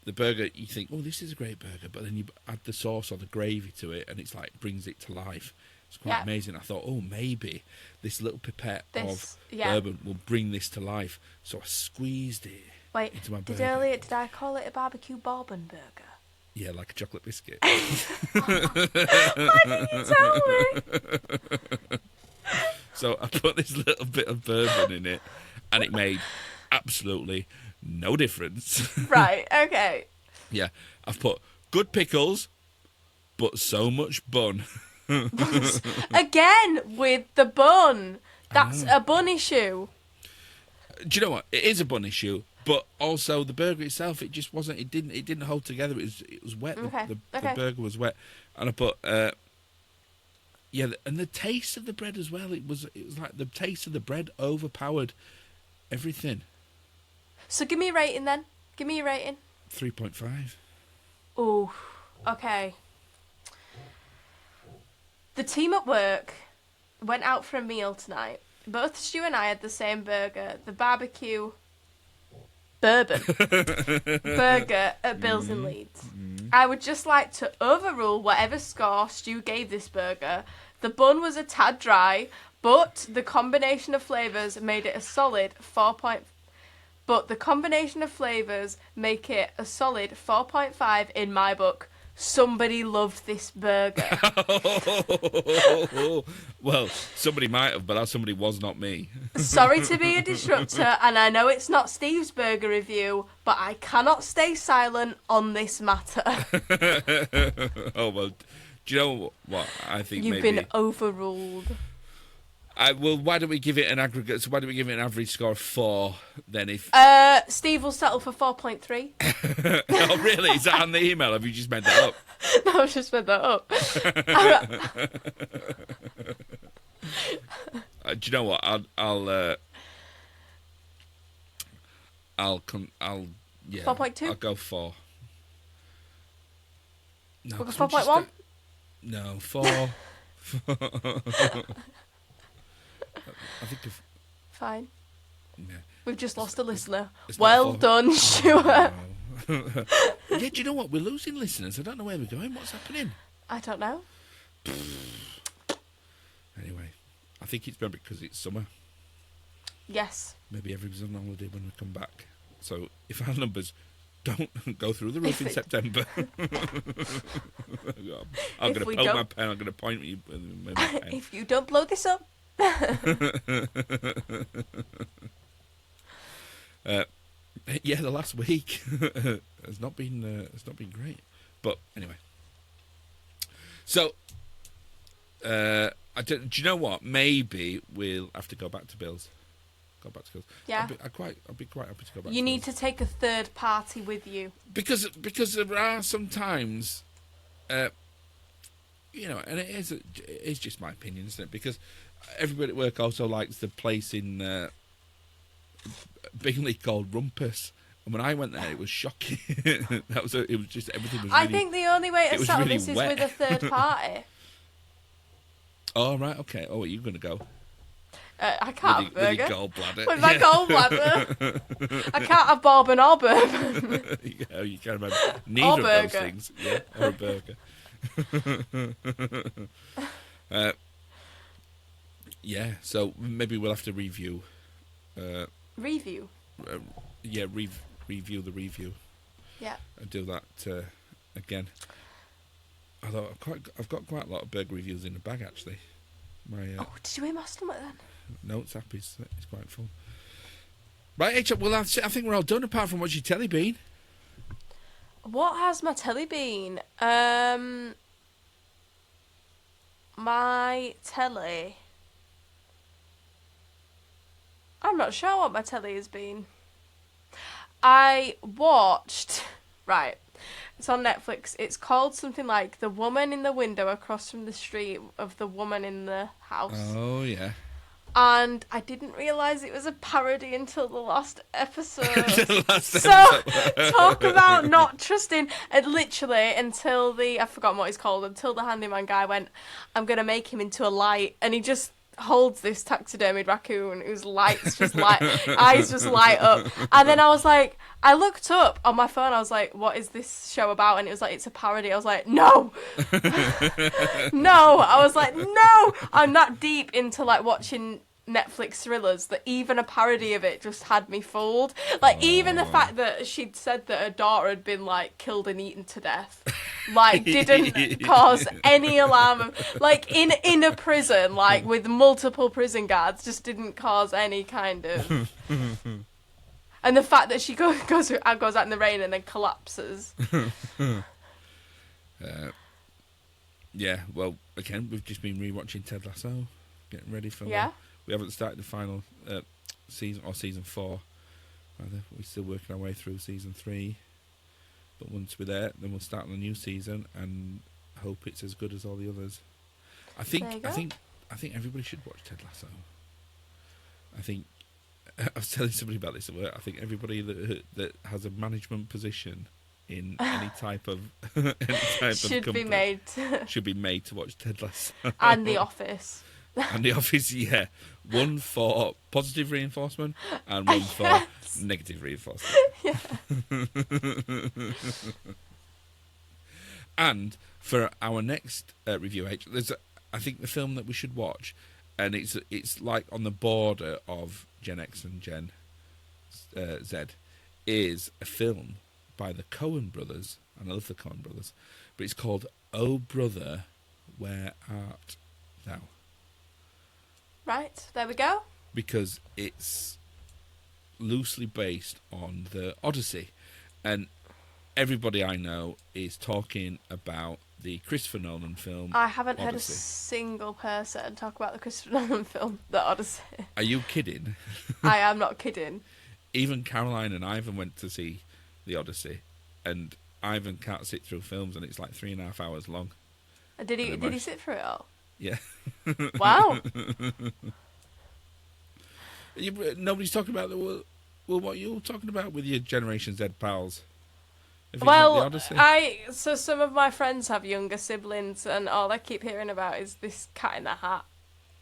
the burger, you think, oh, this is a great burger, but then you add the sauce or the gravy to it, and it's like brings it to life. It's quite amazing. I thought, oh, maybe this little pipette of bourbon will bring this to life. So I squeezed it into my burger. Did I call it a barbecue bourbon burger? Yeah, like a chocolate biscuit. Why didn't you tell me? So I put this little bit of bourbon in it, and it made absolutely no difference. Right, okay. Yeah, I've put good pickles, but so much bun. Again, with the bun. That's a bun issue. Do you know what? It is a bun issue, but also the burger itself, it just wasn't. It didn't hold together. It was wet. Okay. The burger was wet, and I put and the taste of the bread as well. It was like the taste of the bread overpowered everything. So give me a rating then. Give me your rating. 3.5. Oh, okay. The team at work went out for a meal tonight. Both Stu and I had the same burger, the barbecue bourbon burger at Bill's in Leeds. I would just like to overrule whatever score Stu gave this burger. The bun was a tad dry, but the combination of flavours made it a solid 4.5 in my book. Somebody loved this burger. Well, somebody might have, but that somebody was not me. Sorry to be a disruptor, and I know it's not Steve's burger review, but I cannot stay silent on this matter. Oh, well, do you know what? I think You've been overruled. Why don't we give it an aggregate? So why don't we give it an average score of 4 then? If Steve will settle for 4.3. Oh, really? Is that on the email? Have you just made that up? No, I've just made that up. Do you know what? I'll yeah. 4.2? I'll go 4. No, We'll go 'cause I'm 4.1? No, 4. I think Fine. yeah. We've just lost a listener. It's not Well 4. done, Stuart. Yeah, do you know what? We're losing listeners. I don't know where we're going. What's happening? I don't know. Anyway, I think it's maybe because it's summer. Yes. Maybe everybody's on holiday when we come back. So if our numbers don't go through the roof in September, I'm going to poke my pen. I'm going to point at you with my pen. If you don't blow this up. Yeah, the last week has not been great. But anyway, so do you know what? Maybe we'll have to go back to Bill's. Yeah. I'd be quite happy to go back. You need to take a third party with you. Because there are sometimes, and it's just my opinion, isn't it? Because everybody at work also likes the place in Bingley called Rumpus. And when I went there, it was shocking. It was just everything was. I think the only way to settle this is wet. with a third party. Oh right, okay. Oh, are you going to go? I can't have a burger. With your gallbladder. With my gallbladder. I can't have bourbon or bourbon. Yeah, you can't remember neither Or of those things. Yeah, or a burger. Yeah, so maybe we'll have to review. Review. Review the review. Yeah. And do that again. Although I've got quite a lot of burger reviews in the bag actually. Did you hear my stomach then? No, it's happy. It's quite full. Right, H. Well, I think we're all done apart from what's your telly been. What has my telly been? My telly. I'm not sure what my telly has been. I watched... Right. It's on Netflix. It's called something like The Woman in the Window Across from the Street of the Woman in the House. Oh, yeah. And I didn't realise it was a parody until the last episode. The last So, episode. talk about not trusting. And literally, until I've forgotten what he's called, until the handyman guy went, I'm going to make him into a light. And he just holds this taxidermied raccoon whose eyes just light up. And then I was like, I looked up on my phone, I was like, what is this show about? And it was like, it's a parody. I was like, no! No! I was like, no! I'm that deep into like watching Netflix thrillers that even a parody of it just had me fooled. Like, even the fact that she'd said that her daughter had been like killed and eaten to death, like, didn't cause any alarm. Like, in a prison, like with multiple prison guards, just didn't cause any kind of. And the fact that she goes out in the rain and then collapses. Yeah, well, again, we've just been rewatching Ted Lasso, getting ready for. Yeah. We haven't started the final season or season 4. Rather, we're still working our way through season 3. But once we're there, then we'll start on the new season and hope it's as good as all the others. I think everybody should watch Ted Lasso. I think I was telling somebody about this at work. I think everybody that has a management position in any type of should company be made should be made to watch Ted Lasso. And The Office. And The Office, yeah. One for positive reinforcement and one for negative reinforcement. Yeah. And for our next review, I think the film that we should watch, and it's like on the border of Gen X and Gen Z, is a film by the Coen brothers. And I love the Coen brothers. But it's called Oh Brother, Where Art Thou? Right, there we go. Because it's loosely based on the Odyssey. And everybody I know is talking about the Christopher Nolan film I haven't heard a Odyssey. single person talk about the Christopher Nolan film, The Odyssey. Are you kidding? I am not kidding. Even Caroline and Ivan went to see the Odyssey. And Ivan can't sit through films and it's like 3.5 hours long. Did he sit through it all? Yeah. Wow. Nobody's talking about well, what you're talking about with your Generation Z pals. If it's not Well, the Odyssey. so some of my friends have younger siblings, and all I keep hearing about is this Cat in the Hat.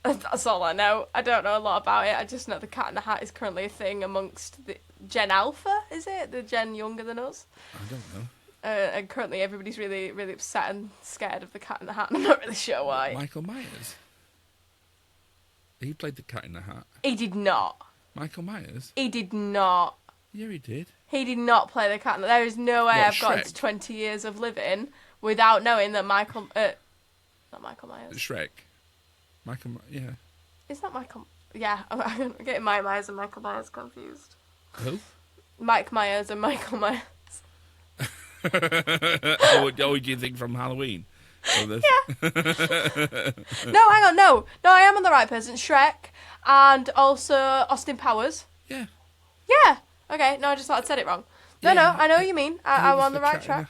That's all I know. I don't know a lot about it. I just know the Cat in the Hat is currently a thing amongst the Gen Alpha, is it? The Gen younger than us? I don't know. And currently everybody's really, really upset and scared of the Cat in the Hat, and I'm not really sure why. Michael Myers. He played the Cat in the Hat. He did not. Michael Myers? He did not. Yeah, he did. He did not play the cat. There is no way What, I've got Shrek? to 20 years of living without knowing that not Michael Myers. Shrek. Yeah. Is that Michael? Yeah, I'm getting Mike Myers and Michael Myers confused. Who? Mike Myers and Michael Myers. Oh, do you think from Halloween? Yeah. No, hang on, no, I am on the right person. Shrek and also Austin Powers. Yeah. Yeah. Okay. No, I just thought I'd said it wrong. No, I know what you mean. I'm on the right track.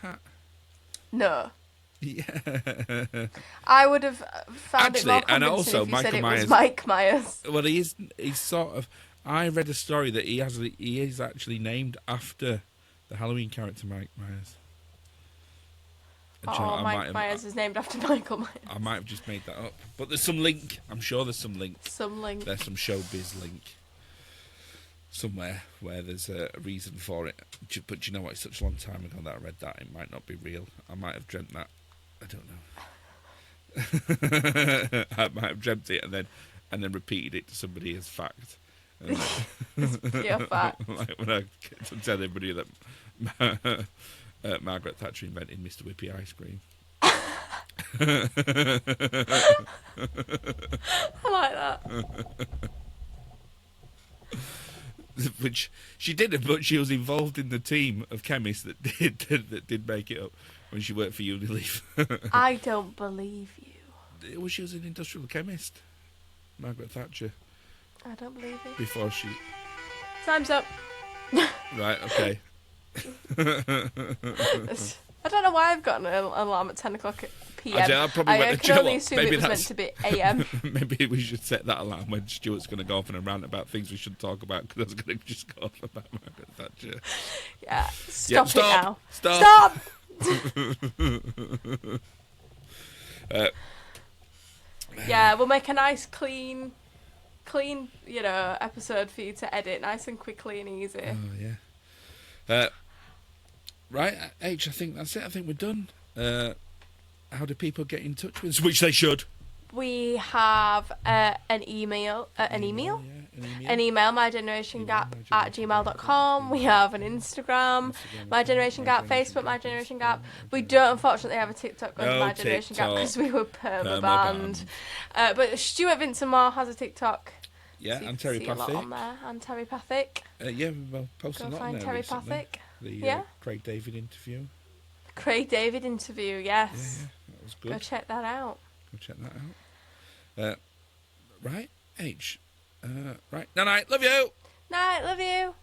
No. Yeah. I would have found Actually, it more and convincing also if you Michael said it Myers. was Mike Myers. Well, he's sort of. I read a story that he is actually named after the Halloween character Mike Myers. And do you know what, Mike Myers is named after Michael Myers. I might have just made that up, but there's some link. I'm sure there's some link. Some link. There's some showbiz link somewhere where there's a reason for it. But you know what? It's such a long time ago that I read that. It might not be real. I might have dreamt that. I don't know. I might have dreamt it and then repeated it to somebody as fact. It's pure fact. Like when I tell everybody that Margaret Thatcher invented Mr. Whippy ice cream. I like that. Which she didn't, but she was involved in the team of chemists that did make it up when she worked for Unilever. I don't believe you. Well, she was an industrial chemist, Margaret Thatcher. I don't believe you. before she... Time's up. Right, okay. I don't know why I've got an alarm at 10 o'clock PM. I I can only assume it was meant to be AM. Maybe we should set that alarm when Stuart's going to go off on a rant about things we should talk about, because I was going to just go off about Margaret Thatcher. Yeah, stop it now. Stop! Yeah, we'll make a nice clean, episode for you to edit, nice and quickly and easy. Oh, yeah. Right, H, I think that's it. I think we're done. How do people get in touch with us? Which they should. We have an email, mygenerationgap@gmail.com. We have an Instagram, My Generation Gap, Facebook, My Generation Gap. We don't unfortunately have a TikTok under My Generation Gap because we were perma-banned. But Stuart Vincent Moore has a TikTok. Yeah, so and Terry see a lot on there. And Terry Pathick. Yeah, we've posted a lot on there Terry recently. Pathick. The Craig David interview. Craig David interview, yes. Yeah, that was good. Go check that out. Go check that out. Right, H. Right, night, love you. Night, love you.